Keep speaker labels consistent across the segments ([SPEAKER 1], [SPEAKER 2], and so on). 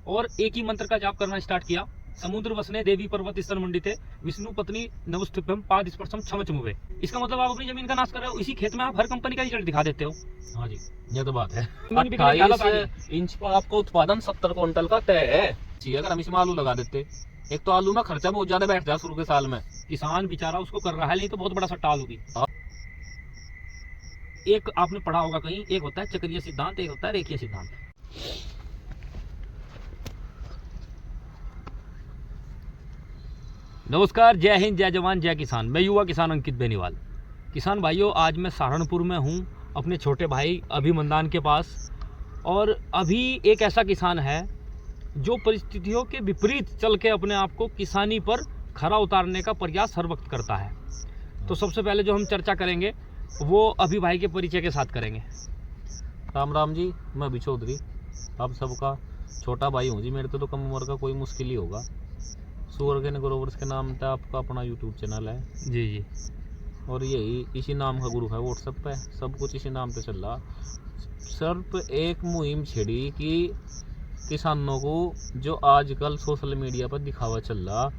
[SPEAKER 1] और एक ही मंत्र का जाप करना स्टार्ट किया। समुद्र वसने देवी पर्वत स्तन मंडिते विष्णु पत्नी नवस्तुभ्यम पाद स्पर्शम छम चमुवे। इसका मतलब आप अपनी जमीन का नाश कर रहे हो, इसी खेत में आप हर कंपनी का रिजल्ट दिखा देते हो।
[SPEAKER 2] हाँ जी, ये तो बात है।
[SPEAKER 1] जमीन बिकने की हालत आ गई।
[SPEAKER 2] 28 इंच पर आपको उत्पादन 70 क्विंटल का तय है। चाहिए अगर हम इसमें आलू लगा देते। एक तो आलू में खर्चा बहुत ज्यादा बैठ जाए शुरू के साल में।
[SPEAKER 1] किसान बेचारा उसको कर रहा है, नहीं तो बहुत बड़ा सट्टा आलू की। एक आपने पढ़ा होगा कहीं, एक होता है चक्रीय सिद्धांत, एक होता है रेखीय सिद्धांत। नमस्कार, जय हिंद, जय जवान, जय किसान। मैं युवा किसान अंकित बेनीवाल। किसान भाइयों, आज मैं सहारनपुर में हूँ अपने छोटे भाई अभिमंदान के पास। और अभी एक ऐसा किसान है जो परिस्थितियों के विपरीत चल के अपने आप को किसानी पर खरा उतारने का प्रयास हर वक्त करता है। तो सबसे पहले जो हम चर्चा करेंगे वो अभी भाई के परिचय के साथ करेंगे।
[SPEAKER 2] राम राम जी, मैं अभी चौधरी, आप सबका छोटा भाई हूँ जी। मेरे तो कम उम्र का कोई मुश्किल ही होगा। सुअर ग्रोवर्स के नाम पे आपका अपना यूट्यूब चैनल है
[SPEAKER 1] जी जी।
[SPEAKER 2] और यही इसी नाम का ग्रुप है व्हाट्सएप पे, सब कुछ इसी नाम पे चल रहा। सिर्फ एक मुहिम छेड़ी कि किसानों को जो आजकल सोशल मीडिया पर दिखावा चल रहा,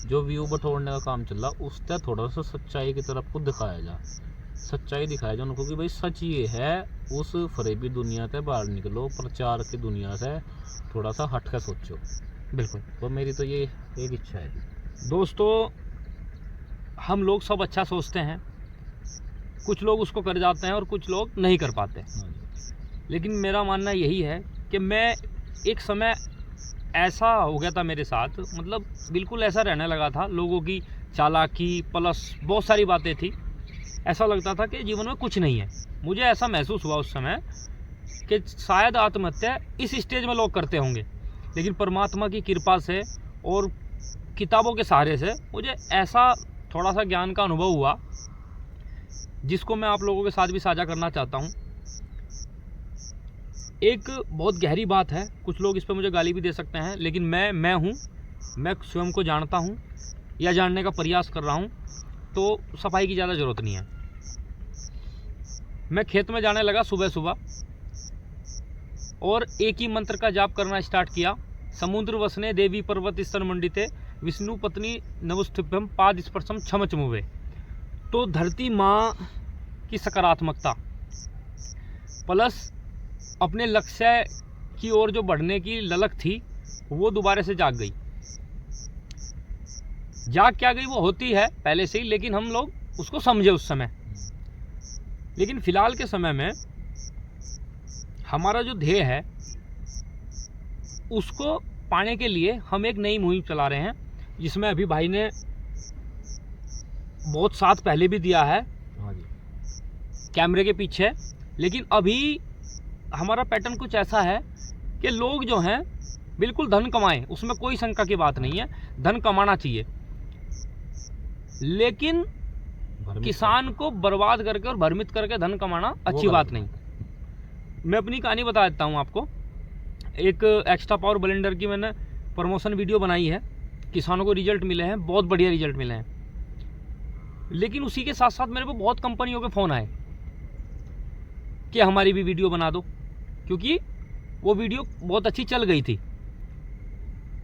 [SPEAKER 2] जो व्यू बटोरने का काम चल रहा, उससे थोड़ा सा सच्चाई की तरफ को दिखाया जा। सच्चाई दिखाया जाए उनको कि भाई सच ये है। उस फरेबी दुनिया से बाहर निकलो, प्रचार की दुनिया से थोड़ा सा हट कर सोचो।
[SPEAKER 1] बिल्कुल,
[SPEAKER 2] तो मेरी तो ये एक इच्छा है।
[SPEAKER 1] दोस्तों, हम लोग सब अच्छा सोचते हैं, कुछ लोग उसको कर जाते हैं और कुछ लोग नहीं कर पाते। लेकिन मेरा मानना यही है कि मैं एक समय ऐसा हो गया था मेरे साथ, मतलब बिल्कुल ऐसा रहने लगा था। लोगों की चालाकी प्लस बहुत सारी बातें थी। ऐसा लगता था कि जीवन में कुछ नहीं है। मुझे ऐसा महसूस हुआ उस समय कि शायद आत्महत्या इस स्टेज में लोग करते होंगे, लेकिन परमात्मा की कृपा से और किताबों के सहारे से मुझे ऐसा थोड़ा सा ज्ञान का अनुभव हुआ, जिसको मैं आप लोगों के साथ भी साझा करना चाहता हूँ। एक बहुत गहरी बात है, कुछ लोग इस पर मुझे गाली भी दे सकते हैं, लेकिन मैं हूँ, मैं स्वयं को जानता हूँ या जानने का प्रयास कर रहा हूँ। तो सफाई की ज़्यादा ज़रूरत नहीं है। मैं खेत में जाने लगा सुबह सुबह और एक ही मंत्र का जाप करना स्टार्ट किया। समुद्र वसने देवी पर्वत स्तन मंडिते विष्णु पत्नी नवस्तुभ्यम पाद स्पर्शम छम चमुवे। तो धरती माँ की सकारात्मकता प्लस अपने लक्ष्य की ओर जो बढ़ने की ललक थी वो दोबारा से जाग गई। जाग क्या गई, वो होती है पहले से ही, लेकिन हम लोग उसको समझे उस समय। लेकिन फिलहाल के समय में हमारा जो ध्येय है उसको पाने के लिए हम एक नई मुहिम चला रहे हैं, जिसमें अभी भाई ने बहुत साथ पहले भी दिया है कैमरे के पीछे। लेकिन अभी हमारा पैटर्न कुछ ऐसा है कि लोग जो हैं बिल्कुल धन कमाएं, उसमें कोई शंका की बात नहीं है। धन कमाना चाहिए, लेकिन किसान को बर्बाद करके और भ्रमित करके धन कमाना अच्छी बात नहीं। मैं अपनी कहानी बता देता हूँ आपको। एक एक्स्ट्रा पावर ब्लेंडर की मैंने प्रमोशन वीडियो बनाई है, किसानों को रिजल्ट मिले हैं, बहुत बढ़िया रिजल्ट मिले हैं। लेकिन उसी के साथ साथ मेरे को बहुत कंपनियों के फ़ोन आए कि हमारी भी वीडियो बना दो, क्योंकि वो वीडियो बहुत अच्छी चल गई थी।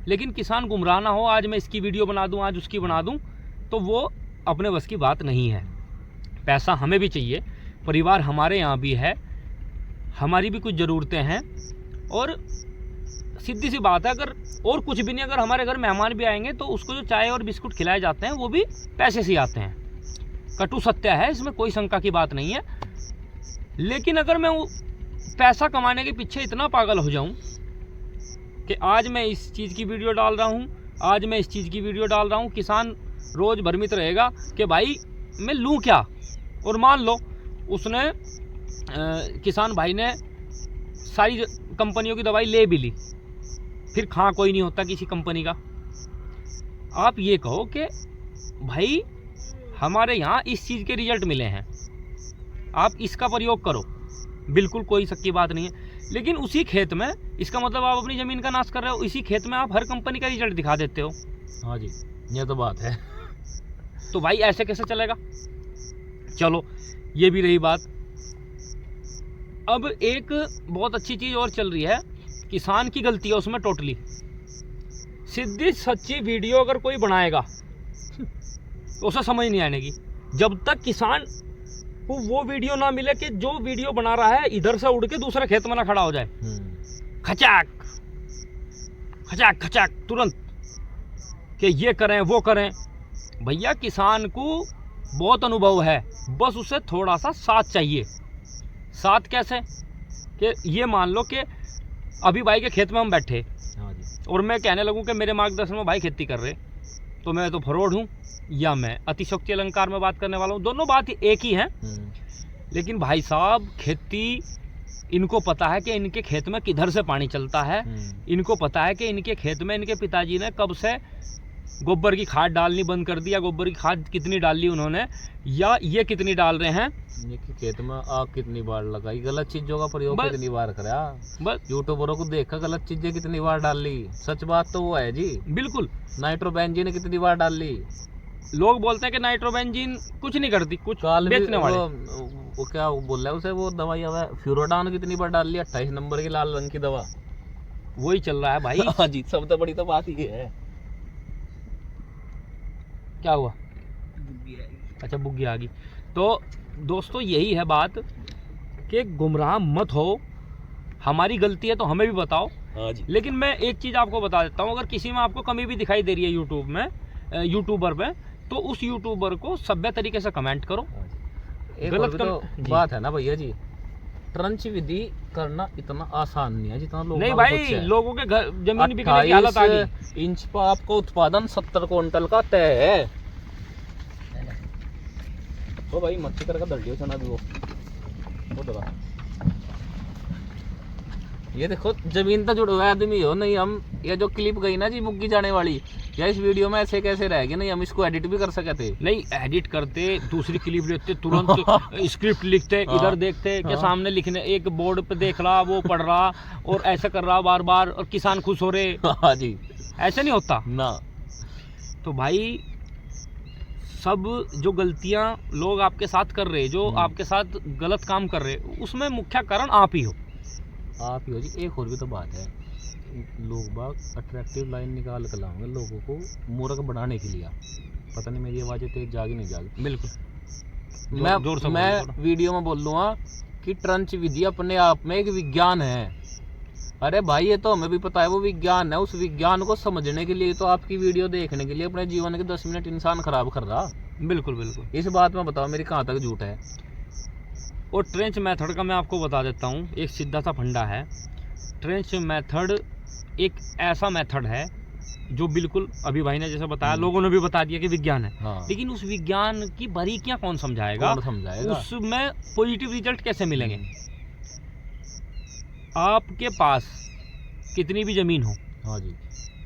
[SPEAKER 1] लेकिन किसान गुमराह ना हो, आज मैं इसकी वीडियो बना दूं, आज उसकी बना दूं, तो वो अपने बस की बात नहीं है। पैसा हमें भी चाहिए, परिवार हमारे यहाँ भी है, हमारी भी कुछ ज़रूरतें हैं। और सीधी सी बात है, अगर और कुछ भी नहीं, अगर हमारे घर मेहमान भी आएंगे तो उसको जो चाय और बिस्कुट खिलाए जाते हैं वो भी पैसे से आते हैं। कटु सत्य है, इसमें कोई शंका की बात नहीं है। लेकिन अगर मैं पैसा कमाने के पीछे इतना पागल हो जाऊं कि आज मैं इस चीज़ की वीडियो डाल रहा हूं, आज मैं इस चीज़ की वीडियो डाल रहा हूं, किसान रोज़ भ्रमित रहेगा कि भाई मैं लूँ क्या। और मान लो उसने किसान भाई ने सारी कंपनियों की दवाई ले भी ली, फिर खा कोई नहीं होता किसी कंपनी का। आप ये कहो कि भाई हमारे यहाँ इस चीज़ के रिजल्ट मिले हैं, आप इसका प्रयोग करो, बिल्कुल कोई शक की बात नहीं है। लेकिन उसी खेत में, इसका मतलब आप अपनी ज़मीन का नाश कर रहे हो, इसी खेत में आप हर कंपनी का रिजल्ट दिखा देते हो।
[SPEAKER 2] हाँ जी, ये तो बात है।
[SPEAKER 1] तो भाई ऐसे कैसे चलेगा। चलो ये भी रही बात। अब एक बहुत अच्छी चीज़ और चल रही है किसान की गलती है उसमें टोटली। सीधी सच्ची वीडियो अगर कोई बनाएगा तो उसे समझ नहीं आने की, जब तक किसान को वो वीडियो ना मिले कि जो वीडियो बना रहा है इधर से उड़ के दूसरे खेत में ना खड़ा हो जाए, खचाक खचाक खचाक तुरंत कि ये करें वो करें। भैया किसान को बहुत अनुभव है, बस उसे थोड़ा सा साथ चाहिए। साथ कैसे कि ये मान लो कि अभी भाई के खेत में हम बैठे और मैं कहने लगूं कि मेरे मार्गदर्शन में भाई खेती कर रहे, तो मैं तो फरोड हूँ या मैं अतिशोक्ति अलंकार में बात करने वाला हूँ, दोनों बात एक ही है। लेकिन भाई साहब खेती, इनको पता है कि इनके खेत में किधर से पानी चलता है, इनको पता है कि इनके खेत में इनके पिताजी ने कब से गोबर की खाद डालनी बंद कर दी, या गोबर की खाद कितनी डाल ली उन्होंने, या ये कितनी डाल रहे हैं,
[SPEAKER 2] ये कि खेत में आग कितनी बार लगाई, गलत चीजों का प्रयोग कितनी बार करा,
[SPEAKER 1] बस
[SPEAKER 2] यूट्यूबरों को देखकर गलत चीजें कितनी बार डाल ली। सच बात तो वो है जी,
[SPEAKER 1] बिल्कुल।
[SPEAKER 2] नाइट्रोबेंजीन कितनी बार डाल ली।
[SPEAKER 1] लोग बोलते हैं कि नाइट्रोबेंजीन कुछ नहीं करती, कुछ बेचने वाले।
[SPEAKER 2] वो क्या बोल रहा है उसे, वो दवाई है फ्यूरोडान कितनी बार डाल ली, 28 नंबर की लाल रंग की दवा,
[SPEAKER 1] वही चल रहा है भाई।
[SPEAKER 2] हाँ जी, सबसे बड़ी तो बात ये है।
[SPEAKER 1] क्या हुआ? अच्छा, बुग्गी आ गई। तो दोस्तों यही है बात कि गुमराह मत हो, हमारी गलती है तो हमें भी बताओ।
[SPEAKER 2] हाँ जी।
[SPEAKER 1] लेकिन मैं एक चीज़ आपको बता देता हूँ, अगर किसी में आपको कमी भी दिखाई दे रही है यूट्यूब में, यूट्यूबर पे, तो उस यूट्यूबर को सभ्य तरीके से कमेंट करो।
[SPEAKER 2] एक गलत तो बात है ना भैया जी, ट्रंच विधि करना इतना आसान नहीं है जितना लोग
[SPEAKER 1] नहीं भाई, लोगों के घर जमीन बिकने की हालत आ गई।
[SPEAKER 2] इंच पर आपको उत्पादन 70 क्विंटल का तय है। वो भाई मच्छी कर का दर्दियो चना भी वो दबा। ये देखो जमीन तो जुड़ हुआ आदमी हो नहीं हम, ये जो क्लिप गई ना जी मुग्गी जाने वाली, या इस वीडियो में ऐसे कैसे रहेगी, नहीं हम इसको एडिट भी कर सके थे।
[SPEAKER 1] नहीं एडिट करते, दूसरी क्लिप लेते, तुरंत स्क्रिप्ट लिखते, इधर देखते कि सामने लिखने, एक बोर्ड पे देख रहा, वो पढ़ रहा और ऐसा कर रहा बार बार, और किसान खुश हो रहे।
[SPEAKER 2] हाँ जी,
[SPEAKER 1] ऐसे नहीं होता
[SPEAKER 2] ना।
[SPEAKER 1] तो भाई सब जो गलतियां लोग आपके साथ कर रहे, जो आपके साथ गलत काम कर रहे, उसमें मुख्य कारण आप ही हो।
[SPEAKER 2] आप ही हो जी। एक और भी तो बात है, लोग बाग अट्रैक्टिव लाइन निकाल कर लाएंगे लोगों को मूर्ख बनाने के लिए। पता नहीं मेरी आवाज़ें तेज जागी नहीं जागी।
[SPEAKER 1] बिल्कुल।
[SPEAKER 2] मैं वीडियो में बोल लूँगा कि ट्रंच विधि अपने आप में एक विज्ञान है। अरे भाई ये तो हमें भी पता है वो विज्ञान है। उस विज्ञान को समझने के लिए तो आपकी वीडियो देखने के लिए अपने जीवन के 10 मिनट इंसान खराब कर रहा।
[SPEAKER 1] बिल्कुल बिल्कुल।
[SPEAKER 2] इस बात में बताओ मेरी कहाँ तक झूठ है।
[SPEAKER 1] और ट्रेंच मेथड का मैं आपको बता देता हूँ, एक सीधा सा फंडा है। ट्रेंच मेथड एक ऐसा मेथड है जो बिल्कुल अभी भाई ने जैसे बताया, लोगों ने भी बता दिया कि विज्ञान है।
[SPEAKER 2] हाँ।
[SPEAKER 1] लेकिन उस विज्ञान की बारीकियां कौन समझाएगा? उसमें पॉजिटिव रिजल्ट कैसे मिलेंगे? आपके पास कितनी भी जमीन हो,
[SPEAKER 2] हाँ जी,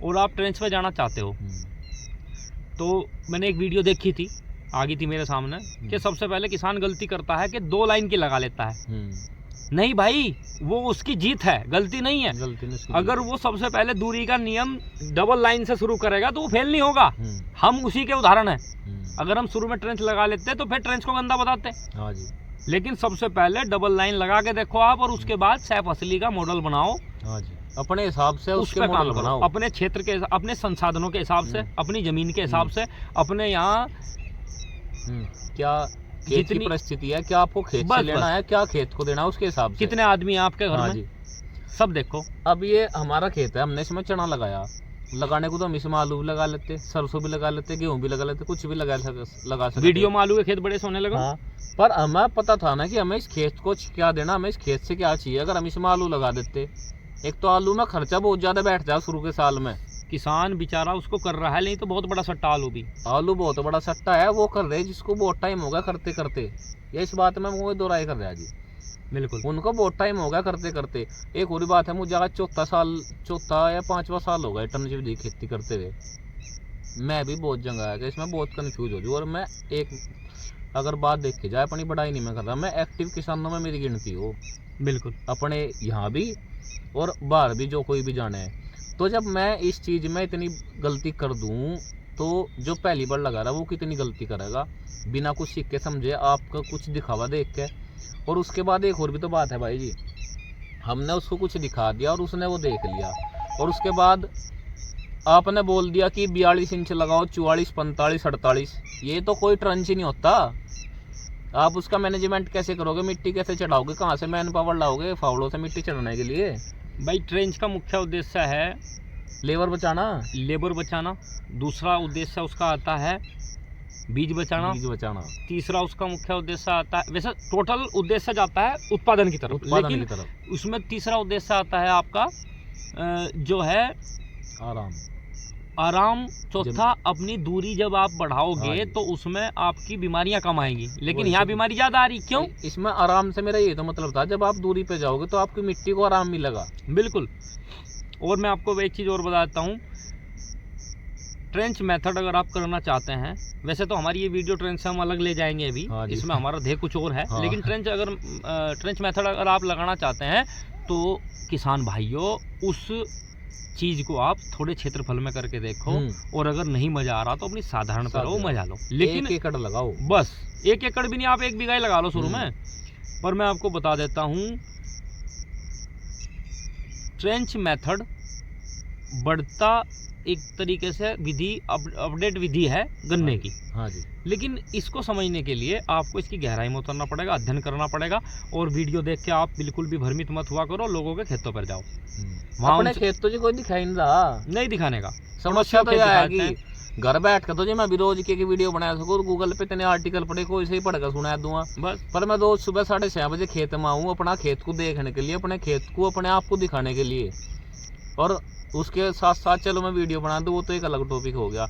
[SPEAKER 1] और आप ट्रेंच पे जाना चाहते हो, तो मैंने एक वीडियो देखी थी, आ गई थी मेरे सामने, कि सबसे पहले किसान गलती करता है कि 2 लाइन की लगा लेता है। नहीं भाई, वो उसकी जीत है, गलती नहीं है। अगर वो सबसे पहले दूरी का नियम डबल लाइन से शुरू करेगा तो वो फेल नहीं होगा। हम उसी के उदाहरण हैं। अगर हम शुरू में ट्रेंच लगा लेते तो फिर ट्रेंच को गंदा बताते।
[SPEAKER 2] हाँ जी।
[SPEAKER 1] लेकिन सबसे पहले डबल लाइन लगा के देखो आप, और उसके बाद सैफ असली का मॉडल बनाओ।
[SPEAKER 2] हाँ जी, अपने हिसाब से उसके मॉडल बनाओ,
[SPEAKER 1] अपने क्षेत्र के, अपने संसाधनों के हिसाब से, अपनी जमीन के हिसाब से, अपने यहाँ
[SPEAKER 2] क्या जितनी परिस्थिति है, क्या आपको खेत से लेना है, क्या खेत को देना है, उसके हिसाब से।
[SPEAKER 1] कितने आदमी हैं आपके घर में,
[SPEAKER 2] जी,
[SPEAKER 1] सब देखो।
[SPEAKER 2] अब ये हमारा खेत है, हमने इसमें चना लगाया, लगाने को तो हम इसमें आलू भी लगा लेते, सरसों भी लगा लेते, गेहूं भी लगा लेते, कुछ भी लगा सकते।
[SPEAKER 1] वीडियो में आलू के खेत बड़े सोने लगा।
[SPEAKER 2] हाँ, पर हमें पता था ना कि हमें इस खेत को क्या देना, हमें इस खेत से क्या चाहिए। अगर हम इसमें आलू लगा देते, एक तो आलू में खर्चा बहुत ज्यादा बैठ जाए शुरू के साल में।
[SPEAKER 1] किसान बेचारा उसको कर रहा है, नहीं तो बहुत बड़ा सट्टा आलू बहुत बड़ा सट्टा है, वो कर रहे जिसको बहुत टाइम होगा करते करते। ये इस बात में वो दोहराई कर रहा है जी। बिल्कुल,
[SPEAKER 2] उनको बहुत टाइम होगा करते करते। एक और बात है, मुझे आज चौथा या 5वां साल होगा ट्रंच विधि खेती करते हुए। मैं भी बहुत जगह है, इसमें बहुत कंफ्यूज हो जाऊँ। और मैं एक अगर बात देखी जाए, अपनी बढ़ाई नहीं मैं कर रहा, मैं एक्टिव किसानों में मेरी गिनती हो।
[SPEAKER 1] बिल्कुल,
[SPEAKER 2] अपने यहाँ भी और बाहर भी जो कोई भी जाने है। तो जब मैं इस चीज़ में इतनी गलती कर दूँ, तो जो पहली बार लगा रहा है वो कितनी गलती करेगा बिना कुछ सीख के समझे, आपका कुछ दिखावा देख के। और उसके बाद एक और भी तो बात है भाई जी, हमने उसको कुछ दिखा दिया और उसने वो देख लिया, और उसके बाद आपने बोल दिया कि 42 इंच लगाओ, 44, 45, 48। ये तो कोई ट्रंच ही नहीं होता। आप उसका मैनेजमेंट कैसे करोगे? मिट्टी कैसे चढ़ाओगे? कहाँ से मैन पावर लाओगे फावड़ों से मिट्टी चढ़ाने के लिए?
[SPEAKER 1] भाई ट्रेंच का मुख्य उद्देश्य है
[SPEAKER 2] लेबर बचाना।
[SPEAKER 1] लेबर बचाना, दूसरा उद्देश्य उसका आता है बीज बचाना, तीसरा उसका मुख्य उद्देश्य आता है, वैसे टोटल उद्देश्य जाता है उत्पादन की तरफ, लेकिन उसमें तीसरा उद्देश्य आता है आपका जो है आराम, चौथा अपनी दूरी जब आप बढ़ाओगे तो उसमें आपकी बीमारियां कम आएंगी, लेकिन यहाँ बीमारी ज्यादा आ रही। क्यों?
[SPEAKER 2] इसमें आराम से मेरा ये तो मतलब था, जब आप दूरी पे जाओगे तो आपकी मिट्टी को आराम मिलेगा।
[SPEAKER 1] बिल्कुल। और मैं आपको एक चीज और बता देता हूँ, ट्रेंच मेथड अगर आप करना चाहते हैं, वैसे तो हमारी ये वीडियो ट्रेंच से हम अलग ले जाएंगे अभी, इसमें हमारा ध्येय कुछ और है, लेकिन ट्रेंच मेथड अगर आप लगाना चाहते हैं तो किसान भाइयों उस चीज को आप थोड़े क्षेत्रफल में करके देखो, और अगर नहीं मजा आ रहा तो अपनी साधारण पे रहो, मजा लो, लेकिन
[SPEAKER 2] 1 एकड़ लगाओ। बस
[SPEAKER 1] 1 एकड़ भी नहीं, आप 1 बीघा ही लगा लो शुरू में। पर मैं आपको बता देता हूँ, ट्रेंच मेथड बढ़ता एक तरीके से विधि, अपडेट विधि है गन्ने की।
[SPEAKER 2] हाँ जी।
[SPEAKER 1] लेकिन इसको समझने के लिए आपको इसकी गहराई में उतरना पड़ेगा, अध्ययन करना पड़ेगा, और वीडियो देख के आप बिल्कुल भी भ्रमित मत हुआ करो, लोगों के खेतों पर जाओ।
[SPEAKER 2] वहाँ अपने खेत तो जी कोई दिखाई नहीं रहा,
[SPEAKER 1] नहीं दिखाने का
[SPEAKER 2] समस्या तो यह है कि घर बैठ कर तो जी मैं भी रोज की वीडियो बना सकूँ, गूगल पे इतने आर्टिकल पढ़े, कोई से ही पढ़ कर सुना दूंगा बस। पर मैं रोज सुबह 6:30 बजे खेत में आऊँ, अपना खेत को देखने के लिए, अपने खेत को अपने आप को दिखाने के लिए, और उसके साथ साथ चलो मैं वीडियो बना दूँ, वो तो एक अलग टॉपिक हो गया।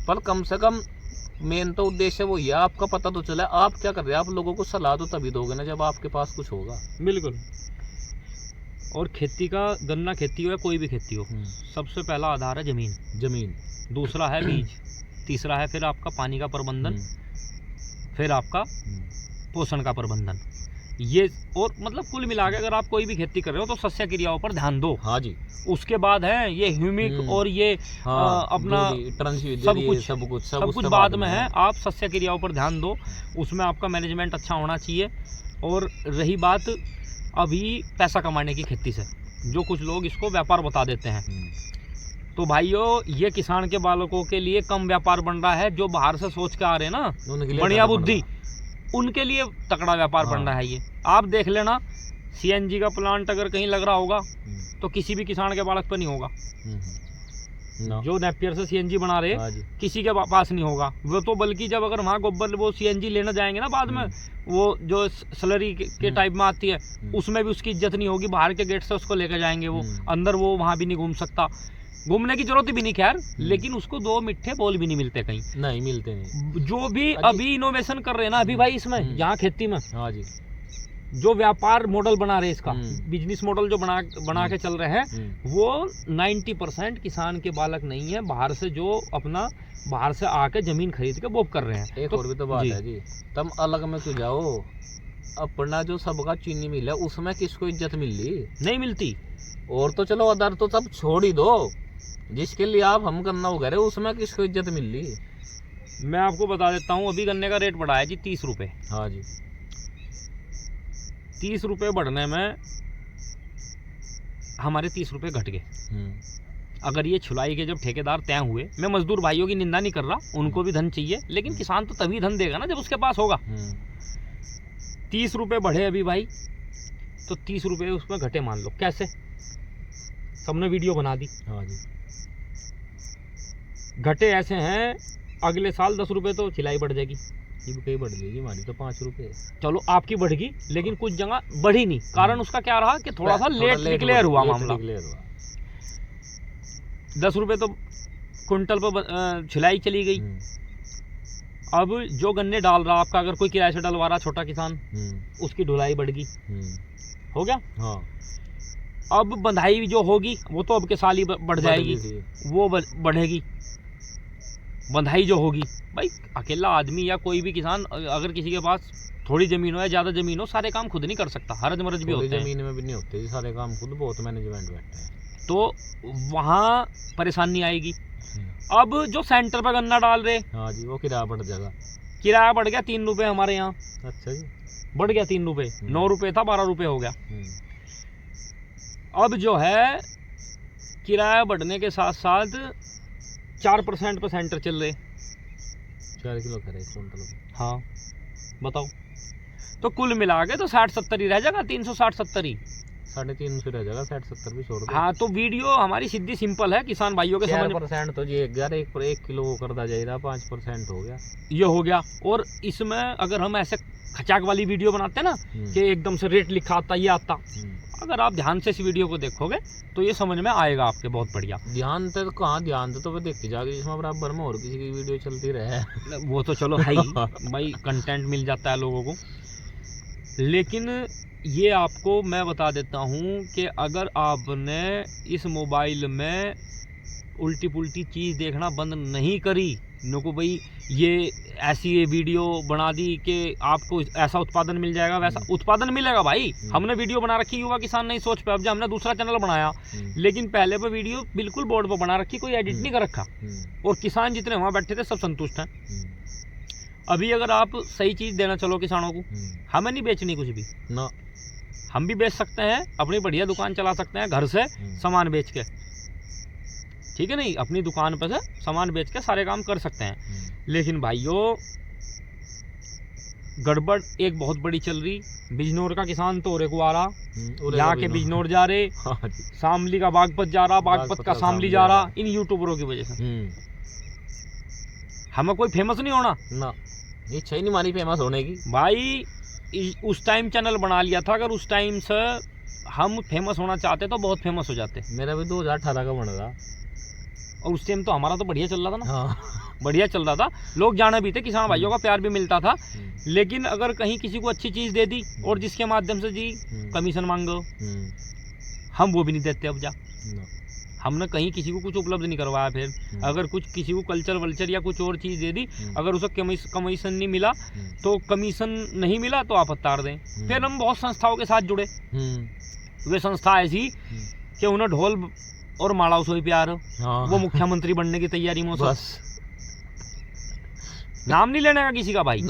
[SPEAKER 2] पर कम से कम मेन तो उद्देश्य वो ही है, आपका पता तो चला आप क्या कर रहे हैं। आप लोगों को सलाह तो तभी दोगे ना जब आपके पास कुछ होगा।
[SPEAKER 1] बिल्कुल। और खेती का, गन्ना खेती हो या कोई भी खेती हो, सबसे पहला आधार है जमीन, दूसरा है बीज, तीसरा है फिर आपका पानी का प्रबंधन, फिर आपका पोषण का प्रबंधन, ये। और मतलब कुल मिला के अगर आप कोई भी खेती कर रहे हो तो सस्या क्रियाओं पर ध्यान दो।
[SPEAKER 2] हाँ जी।
[SPEAKER 1] उसके बाद है ये ह्यूमिक और ये अपना सब कुछ बाद में है। आप सस्या क्रियाओं पर ध्यान दो, उसमें आपका मैनेजमेंट अच्छा होना चाहिए। और रही बात अभी पैसा कमाने की खेती से, जो कुछ लोग इसको व्यापार बता देते हैं, तो भाइयों ये किसान के बालकों के लिए कम व्यापार बन रहा है। जो बाहर से सोच के आ रहे हैं ना बढ़िया बुद्धि, उनके लिए तकड़ा व्यापार बन रहा है ये। आप देख लेना, सीएनजी का प्लांट अगर कहीं लग रहा होगा तो किसी भी किसान के बालक पर नहीं होगा। जो नेपियर से सीएनजी बना रहे किसी के पास नहीं होगा वो तो, बल्कि जब अगर वहाँ गोबर वो सीएनजी लेने जाएंगे ना बाद में, वो जो स्लरी के टाइप में आती है, उसमें भी उसकी इज्जत नहीं होगी। बाहर के गेट से उसको लेकर जाएंगे, वो अंदर वो वहाँ भी नहीं घूम सकता, घूमने की जरूरत भी नहीं खैर, लेकिन उसको 2 मीठे बोल भी नहीं मिलते, कहीं
[SPEAKER 2] नहीं मिलते नहीं।
[SPEAKER 1] जो भी अभी इनोवेशन कर रहे हैं ना अभी भाई इसमें, यहाँ खेती में,
[SPEAKER 2] हाँ जी,
[SPEAKER 1] जो व्यापार मॉडल बना रहे, इसका बिजनेस मॉडल जो बना के चल रहे हैं, वो 90% किसान के बालक नहीं है, बाहर से जो अपना बाहर से आके जमीन खरीद के वो कर रहे हैं।
[SPEAKER 2] एक और भी तो बात है जी, तुम अलग में क्यों जाओ, अपना जो सबका चीनी मिल है उसमें किसको इज्जत मिल रही? नहीं मिलती। और तो चलो अदर तो सब छोड़ ही दो, जिसके लिए आप हम गन्ना उगा रहे उसमें किसको इज्जत मिल रही? मैं आपको बता देता हूँ, अभी गन्ने का रेट बढ़ा है जी 30 रुपये। हाँ जी। 30 रुपये बढ़ने में हमारे 30 रुपये घट गए। अगर ये छुलाई के जब ठेकेदार तय हुए, मैं मजदूर भाइयों की निंदा नहीं कर रहा, उनको भी धन चाहिए, लेकिन किसान तो तभी धन देगा ना जब उसके पास होगा। 30 रुपये बढ़े अभी भाई, तो 30 रुपये उसमें घटे मान लो। कैसे? सबने वीडियो बना दी। हाँ जी। घटे ऐसे हैं, अगले साल 10 रुपये तो सिलाई बढ़ जाएगी। ये बढ़ जाएगी हमारी तो 5 रुपये। चलो आपकी बढ़गी, लेकिन कुछ जगह बढ़ी नहीं। कारण उसका क्या रहा कि थोड़ा सा लेट डिक्लेयर हुआ मामला। 10 रुपये तो कुंटल पर सिलाई चली गई। अब जो गन्ने डाल रहा आपका, अगर कोई किराए से डलवा रहा छोटा किसान, उसकी ढुलाई बढ़ गई। हो गया। हाँ। अब बंधाई जो होगी वो तो अब के साल ही बढ़ जाएगी, वो बढ़ेगी। बंधाई जो होगी, भाई अकेला आदमी या कोई भी किसान अगर किसी के पास थोड़ी जमीन हो या ज्यादा जमीन हो, सारे काम खुद नहीं कर सकता, हरज मरज भी होते हैं। जमीन में भी नहीं होते सारे काम खुद, बहुत मैनेजमेंट बैठते हैं, तो वहाँ परेशानी आएगी। अब जो सेंटर पर गन्ना डाल रहे, हाँ जी, वो किराया बढ़ जाएगा। किराया बढ़ गया 3 रुपये हमारे यहाँ। अच्छा जी। बढ़ गया 3 रुपये, 9 रुपये था 12 रुपये हो गया।
[SPEAKER 1] अब जो है किराया बढ़ने के साथ साथ 4% पर सेंटर चल रहे।
[SPEAKER 2] 4 किलो करे 1 क्विंटल।
[SPEAKER 1] हाँ बताओ, तो कुल मिला के तो 60-70 ही रह जाएगा, 360-70 ही।
[SPEAKER 2] 350 रह जाएगा, 60-70 भी छोड़ दो।
[SPEAKER 1] हाँ तो वीडियो हमारी सीधी सिंपल है, किसान भाइयों के समझ
[SPEAKER 2] 4% तो ये 1 किलो वो करता जाएगा, 5% हो गया,
[SPEAKER 1] ये हो गया। और इसमें अगर हम ऐसे खचाक वाली वीडियो बनाते हैं ना कि एकदम से रेट लिखा आता ये आता, अगर आप ध्यान से इस वीडियो को देखोगे तो ये समझ में आएगा आपके बहुत बढ़िया।
[SPEAKER 2] ध्यान से तो कहाँ ध्यान से तो देखती जाएगी, जिसमें बराबर में और किसी की वीडियो चलती रहे।
[SPEAKER 1] वो तो चलो है ही भाई, कंटेंट मिल जाता है लोगों को। लेकिन ये आपको मैं बता देता हूँ कि अगर आपने इस मोबाइल में उल्टी पुल्टी चीज़ देखना बंद नहीं करी, नको भाई ये ऐसी ये वीडियो बना दी कि आपको ऐसा उत्पादन मिल जाएगा, वैसा उत्पादन मिलेगा भाई। हमने वीडियो बना रखी युवा किसान नहीं सोच पे, अब जब हमने दूसरा चैनल बनाया, लेकिन पहले पे वीडियो बिल्कुल बोर्ड पर बना रखी, कोई एडिट नहीं कर रखा, और किसान जितने वहाँ बैठे थे सब संतुष्ट हैं। अभी अगर आप सही चीज़ देना चलो किसानों को, हमें नहीं बेचनी कुछ भी
[SPEAKER 2] ना,
[SPEAKER 1] हम भी बेच सकते हैं, अपनी बढ़िया दुकान चला सकते हैं घर से सामान बेच के, ठीक है नहीं, अपनी दुकान पर से सामान बेच के सारे काम कर सकते हैं। लेकिन भाइयों गड़बड़ एक बहुत बड़ी चल रही, बिजनौर का किसान तो रेकुआरा यहाँ के बिजनौर जा रहे, शामली का बागपत जा रहा, बागपत का शामली जा रहा, इन यूट्यूबरों की वजह से। हमें कोई फेमस नहीं होना
[SPEAKER 2] ना, इच्छा ही नहीं हमारी फेमस होने की
[SPEAKER 1] भाई। उस टाइम चैनल बना लिया था, अगर उस टाइम से हम फेमस होना चाहते तो बहुत फेमस हो जाते।
[SPEAKER 2] मेरा भी 2018 का बन रहा,
[SPEAKER 1] और उस टाइम तो हमारा तो बढ़िया चल रहा था ना।
[SPEAKER 2] हाँ।
[SPEAKER 1] बढ़िया चल रहा था, लोग जाना भी थे, किसान भाइयों का प्यार भी मिलता था। लेकिन अगर कहीं किसी को अच्छी चीज़ दे दी और जिसके माध्यम से जी कमीशन मांगो, हम वो भी नहीं देते। अब जा हमने कहीं किसी को कुछ उपलब्ध नहीं करवाया, फिर अगर कुछ किसी को कल्चर वल्चर या कुछ और चीज़ दे दी, अगर उसे कमीशन नहीं मिला तो कमीशन नहीं मिला तो आप हत्तार दें। फिर हम बहुत संस्थाओं के साथ जुड़े, वे संस्था ऐसी कि उन्हें ढोल और माड़ाओ से प्यार, वो मुख्यमंत्री बनने की तैयारी में बस। नाम नहीं लेने का किसी का भाई,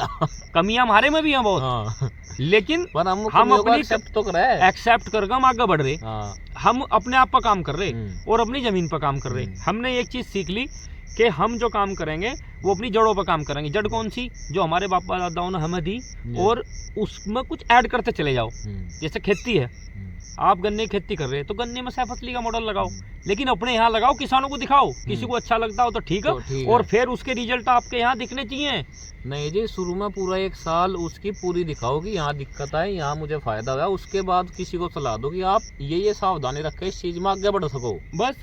[SPEAKER 1] कमियां हमारे में भी हैं बहुत, लेकिन हम अपनी एक्सेप्ट करके हम आगे बढ़ रहे, हम अपने आप पर काम कर रहे और अपनी जमीन पर काम कर रहे। हमने एक चीज सीख ली कि हम जो काम करेंगे वो अपनी जड़ों पर काम करेंगे। जड़ कौन सी? जो हमारे बापा दादाओं ने हमें दी, और उसमें कुछ ऐड करते चले जाओ। जैसे खेती है, आप गन्ने की खेती कर रहे हैं तो गन्ने में सैफअली का मॉडल लगाओ, लेकिन अपने यहाँ लगाओ, किसानों को दिखाओ, किसी को अच्छा लगता हो तो ठीक है, और फिर उसके रिजल्ट आपके यहाँ दिखने चाहिए।
[SPEAKER 2] नहीं जी, शुरू में पूरा 1 साल उसकी पूरी दिखाओ कि यहाँ दिक्कत है, यहाँ मुझे फायदा हुआ, उसके बाद किसी को सलाह दो कि आप ये सावधानी रखें, इस चीज में आगे बढ़ सको। बस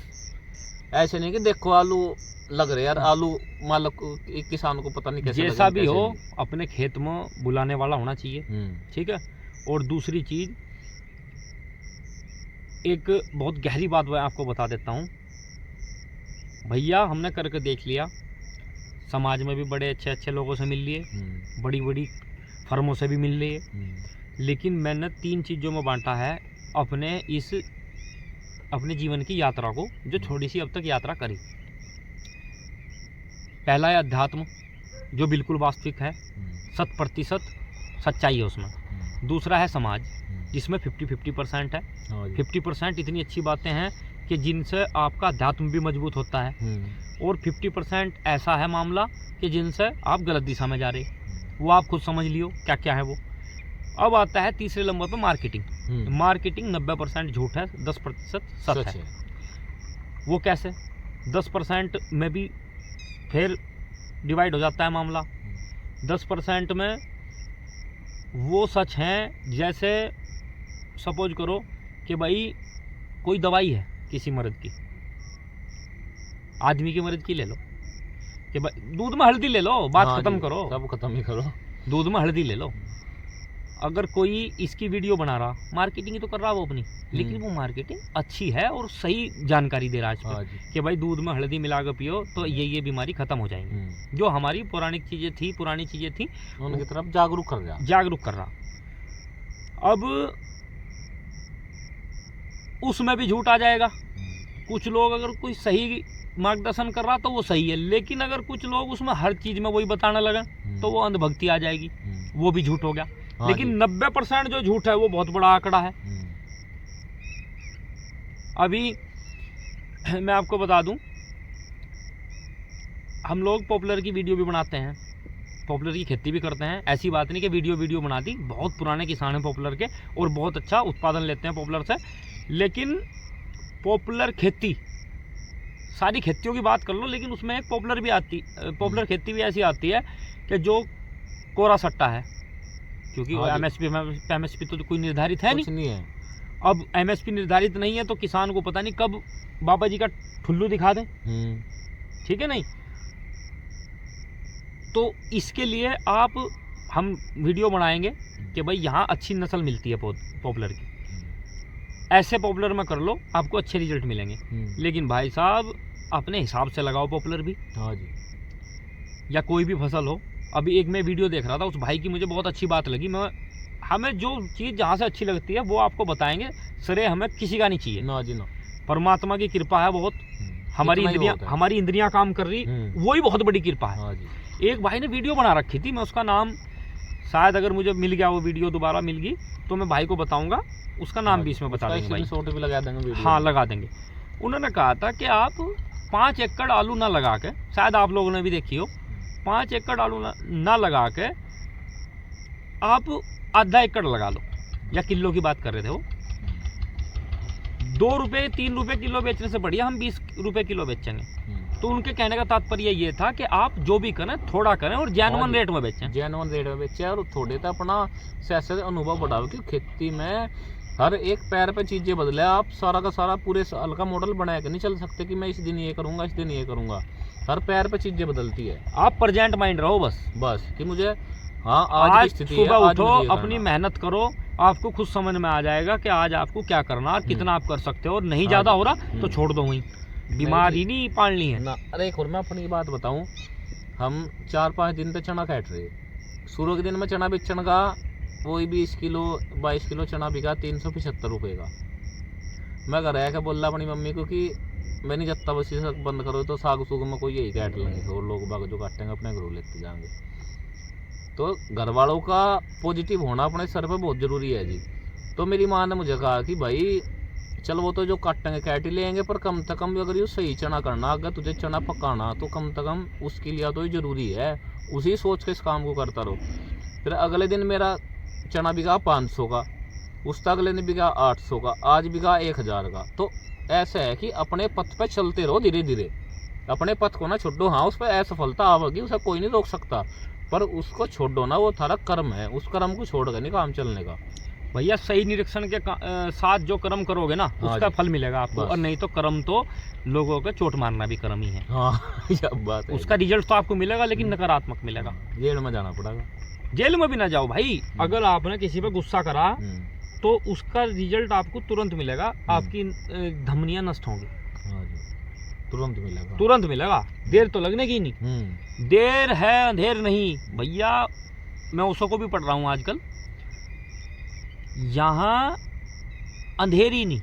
[SPEAKER 2] ऐसे नहीं कि देखो आलू लग रहे यार, आलू मान लो किसान को पता नहीं कैसे,
[SPEAKER 1] जैसा भी हो अपने खेत में बुलाने वाला होना चाहिए, ठीक है। और दूसरी चीज, एक बहुत गहरी बात मैं आपको बता देता हूँ भैया, हमने करके देख लिया, समाज में भी बड़े अच्छे अच्छे लोगों से मिल लिए, बड़ी बड़ी फर्मों से भी मिल लिए, लेकिन मैंने 3 चीज़ों में बांटा है अपने जीवन की यात्रा को, जो छोटी सी अब तक यात्रा करी। पहला है अध्यात्म, जो बिल्कुल वास्तविक है, 100% सच्चाई है उसमें। दूसरा है समाज, जिसमें 50-50% है। 50% इतनी अच्छी बातें हैं कि जिनसे आपका अध्यात्म भी मजबूत होता है, और 50% ऐसा है मामला कि जिनसे आप गलत दिशा में जा रहे, वो आप खुद समझ लियो क्या क्या है वो। अब आता है तीसरे नंबर पर मार्केटिंग। मार्केटिंग 90% झूठ है, 10% सच है। वो कैसे? 10% में भी फिर डिवाइड हो जाता है मामला। 10% में वो सच हैं, जैसे सपोज करो कि भाई कोई दवाई है किसी मर्द की, आदमी के मर्द की ले लो, कि भाई दूध में हल्दी ले लो, बात खत्म करो,
[SPEAKER 2] सब खत्म ही करो,
[SPEAKER 1] दूध में हल्दी ले लो। अगर कोई इसकी वीडियो बना रहा, मार्केटिंग ही तो कर रहा वो अपनी, लेकिन वो मार्केटिंग अच्छी है और सही जानकारी दे रहा है इस पर कि भाई दूध में हल्दी मिला कर पियो तो ये बीमारी खत्म हो जाएगी। जो हमारी पुरानी चीज़ें थी
[SPEAKER 2] उनकी तरफ जागरूक
[SPEAKER 1] कर रहा। अब उसमें भी झूठ आ जाएगा। कुछ लोग अगर कोई सही मार्गदर्शन कर रहा तो वो सही है, लेकिन अगर कुछ लोग उसमें हर चीज़ में वही बताने लगे तो वो अंधभक्ति आ जाएगी, वो भी झूठ हो गया। लेकिन 90% जो झूठ है वो बहुत बड़ा आंकड़ा है। अभी मैं आपको बता दूं, हम लोग पॉपुलर की वीडियो भी बनाते हैं, पॉपुलर की खेती भी करते हैं। ऐसी बात नहीं कि वीडियो बना दी, बहुत पुराने किसान हैं पॉपुलर के और बहुत अच्छा उत्पादन लेते हैं पॉपुलर से। लेकिन पॉपुलर खेती, सारी खेतियों की बात कर लो, लेकिन उसमें एक पॉपुलर खेती भी ऐसी आती है कि जो कोरा सट्टा है, क्योंकि एमएसपी तो कोई निर्धारित है नहीं
[SPEAKER 2] है।
[SPEAKER 1] अब एमएसपी निर्धारित नहीं है तो किसान को पता नहीं कब बाबा जी का ठुल्लू दिखा दें, ठीक है नहीं। तो इसके लिए हम वीडियो बनाएंगे कि भाई यहाँ अच्छी नस्ल मिलती है पॉपुलर की, ऐसे पॉपुलर में कर लो, आपको अच्छे रिजल्ट मिलेंगे। लेकिन भाई साहब अपने हिसाब से लगाओ पॉपुलर भी।
[SPEAKER 2] हाँ जी।
[SPEAKER 1] या कोई भी फसल हो। अभी एक मैं वीडियो देख रहा था, उस भाई की मुझे बहुत अच्छी बात लगी। हमें जो चीज़ जहाँ से अच्छी लगती है वो आपको बताएंगे, सरे हमें किसी का नहीं चाहिए।
[SPEAKER 2] ना जी ना,
[SPEAKER 1] परमात्मा की कृपा है बहुत, हमारी इंद्रियां काम कर रही, वही बहुत बड़ी कृपा है।
[SPEAKER 2] हाँ जी।
[SPEAKER 1] एक भाई ने वीडियो बना रखी थी, मैं उसका नाम शायद अगर मुझे मिल गया वो वीडियो दोबारा मिल गई तो मैं भाई को बताऊंगा, उसका नाम भी इसमें बता देंगे भाई।
[SPEAKER 2] भी लगा देंगे,
[SPEAKER 1] हाँ लगा देंगे। उन्होंने कहा था कि आप 5 एकड़ आलू ना लगा के, शायद आप लोगों ने भी देखी हो, 5 एकड़ आलू ना लगा के आप आधा एकड़ लगा लो, या किलो की बात कर रहे थे वो। 2 रुपये 3 रुपये किलो बेचने से बढ़िया हम 20 रुपये किलो बेचेंगे। तो उनके कहने का तात्पर्य ये था कि आप जो भी करें थोड़ा करें और जेन्युइन रेट में बेचें।
[SPEAKER 2] जेन्युइन रेट में बेचें और थोड़े तो अपना से अनुभव बढ़ाओ, क्योंकि खेती में हर एक पैर पे चीज़ें बदले। आप सारा का सारा पूरे साल का मॉडल बना के नहीं चल सकते कि मैं इस दिन ये करूँगा, इस दिन ये करूँगा। हर पैर पे चीज़ें बदलती है।
[SPEAKER 1] आप प्रेजेंट माइंड रहो बस कि
[SPEAKER 2] मुझे हाँ आज स्थिति
[SPEAKER 1] सुबह उठो, अपनी मेहनत करो, आपको खुद समझ में आ जाएगा कि आज आपको क्या करना और कितना आप कर सकते हो। और नहीं ज़्यादा हो रहा तो छोड़ दो, वहीं बीमारी नहीं पालनी है
[SPEAKER 2] ना। अरे एक और मैं अपनी बात बताऊं, हम 4-5 दिन तक चना काट रहे, शुरू के दिन में चना बेचने का वही 20 किलो 22 किलो चना बिका 375 रुपये का। मैं घर आया बोल रहा अपनी मम्मी को कि मैं नहीं जत्ता बस ये बंद करो तो साग सूग में कोई यही काट लेंगे और लोग बाग जो काटेंगे अपने घरों लेते जाएंगे। तो घर वालों का पॉजिटिव होना अपने सर पे बहुत ज़रूरी है जी। तो मेरी माँ ने मुझे कहा कि भाई चल वो तो जो काटेंगे काट ही लेंगे, पर कम से कम अगर ये सही चना करना, अगर तुझे चना पकाना तो कम से कम उसके लिए तो ये ज़रूरी है, उसी सोच के इस काम को करता रहो। फिर अगले दिन मेरा चना बिका 500 का, उसका अगले दिन बिका 800 का, आज बिका 1000 का। तो ऐसा है कि अपने पथ पे चलते रहो धीरे धीरे, अपने पथ को ना छोड़ो। हाँ उस पर असफलता आवेगी, उसे कोई नहीं रोक सकता, पर उसको छोड़ो ना, वो थारा कर्म है, उस कर्म को छोड़ कर नहीं काम चलने का।
[SPEAKER 1] भैया सही निरीक्षण के साथ जो कर्म करोगे ना उसका फल मिलेगा आपको, और नहीं तो कर्म तो लोगों को चोट मारना भी कर्म ही है।
[SPEAKER 2] हाँ ये बात है।
[SPEAKER 1] उसका रिजल्ट तो आपको मिलेगा लेकिन नकारात्मक मिलेगा।
[SPEAKER 2] जेल में जाना पड़ेगा।
[SPEAKER 1] जेल में भी ना जाओ भाई, अगर आपने किसी पे गुस्सा करा तो उसका रिजल्ट आपको तुरंत मिलेगा, आपकी धमनियां नष्ट होंगी। तुरंत मिलेगा, देर तो लगने की नहीं। देर है अंधेर नहीं भैया। मैं उसको को भी पढ़ रहा हूँ आजकल, यहाँ अंधेरी नहीं,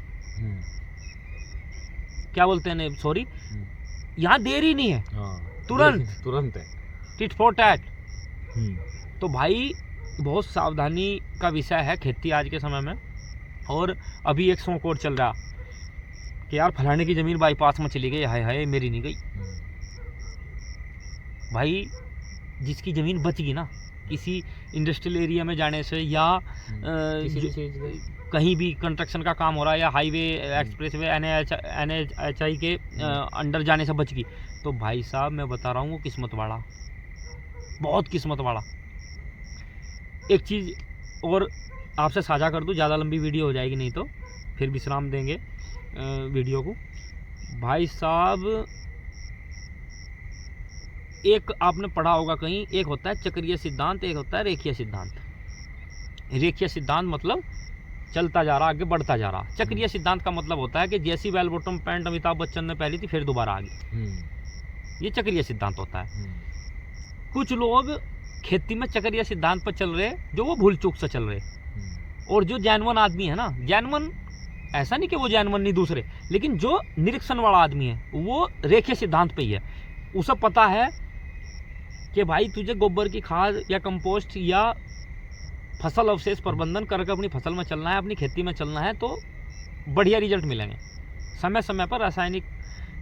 [SPEAKER 1] क्या बोलते हैं, सॉरी, यहाँ देरी नहीं है, तुरंत है, टिट फॉर टैट। तो भाई बहुत सावधानी का विषय है खेती आज के समय में। और अभी एक सौ कोड चल रहा कि यार फलाने की ज़मीन बाईपास में चली गई, हाय हाय मेरी नहीं गई। भाई जिसकी ज़मीन बच गई ना किसी इंडस्ट्रियल एरिया में जाने से, या कहीं भी कंस्ट्रक्शन का काम हो रहा है, या हाईवे एक्सप्रेस वे NHAI के अंडर जाने से बच गई, तो भाई साहब मैं बता रहा हूँ वो किस्मत वाला, बहुत किस्मत वाला। एक चीज़ और आपसे साझा कर दूँ, ज़्यादा लंबी वीडियो हो जाएगी नहीं तो फिर विश्राम देंगे वीडियो को। भाई साहब एक आपने पढ़ा होगा कहीं, एक होता है चक्रीय सिद्धांत, एक होता है रेखीय सिद्धांत। रेखीय सिद्धांत मतलब चलता जा रहा, आगे बढ़ता जा रहा। चक्रीय सिद्धांत का मतलब होता है कि जैसी bell bottom pant Amitabh Bachchan ने पहनी थी फिर दोबारा आ गई। ये चक्रीय सिद्धांत होता है। कुछ लोग खेती में चक्रीय सिद्धांत पर चल रहे, जो वो भूल चूक से चल रहे। और जो जैनवन आदमी है ना, जैनवन ऐसा नहीं कि वो जैनवन नहीं दूसरे, लेकिन जो निरीक्षण वाला आदमी है वो रेखीय सिद्धांत पे ही है। उसे पता है कि भाई तुझे गोबर की खाद या कंपोस्ट या फसल अवशेष प्रबंधन करके अपनी फसल में चलना है, अपनी खेती में चलना है, तो बढ़िया रिजल्ट मिलेंगे। समय समय पर रासायनिक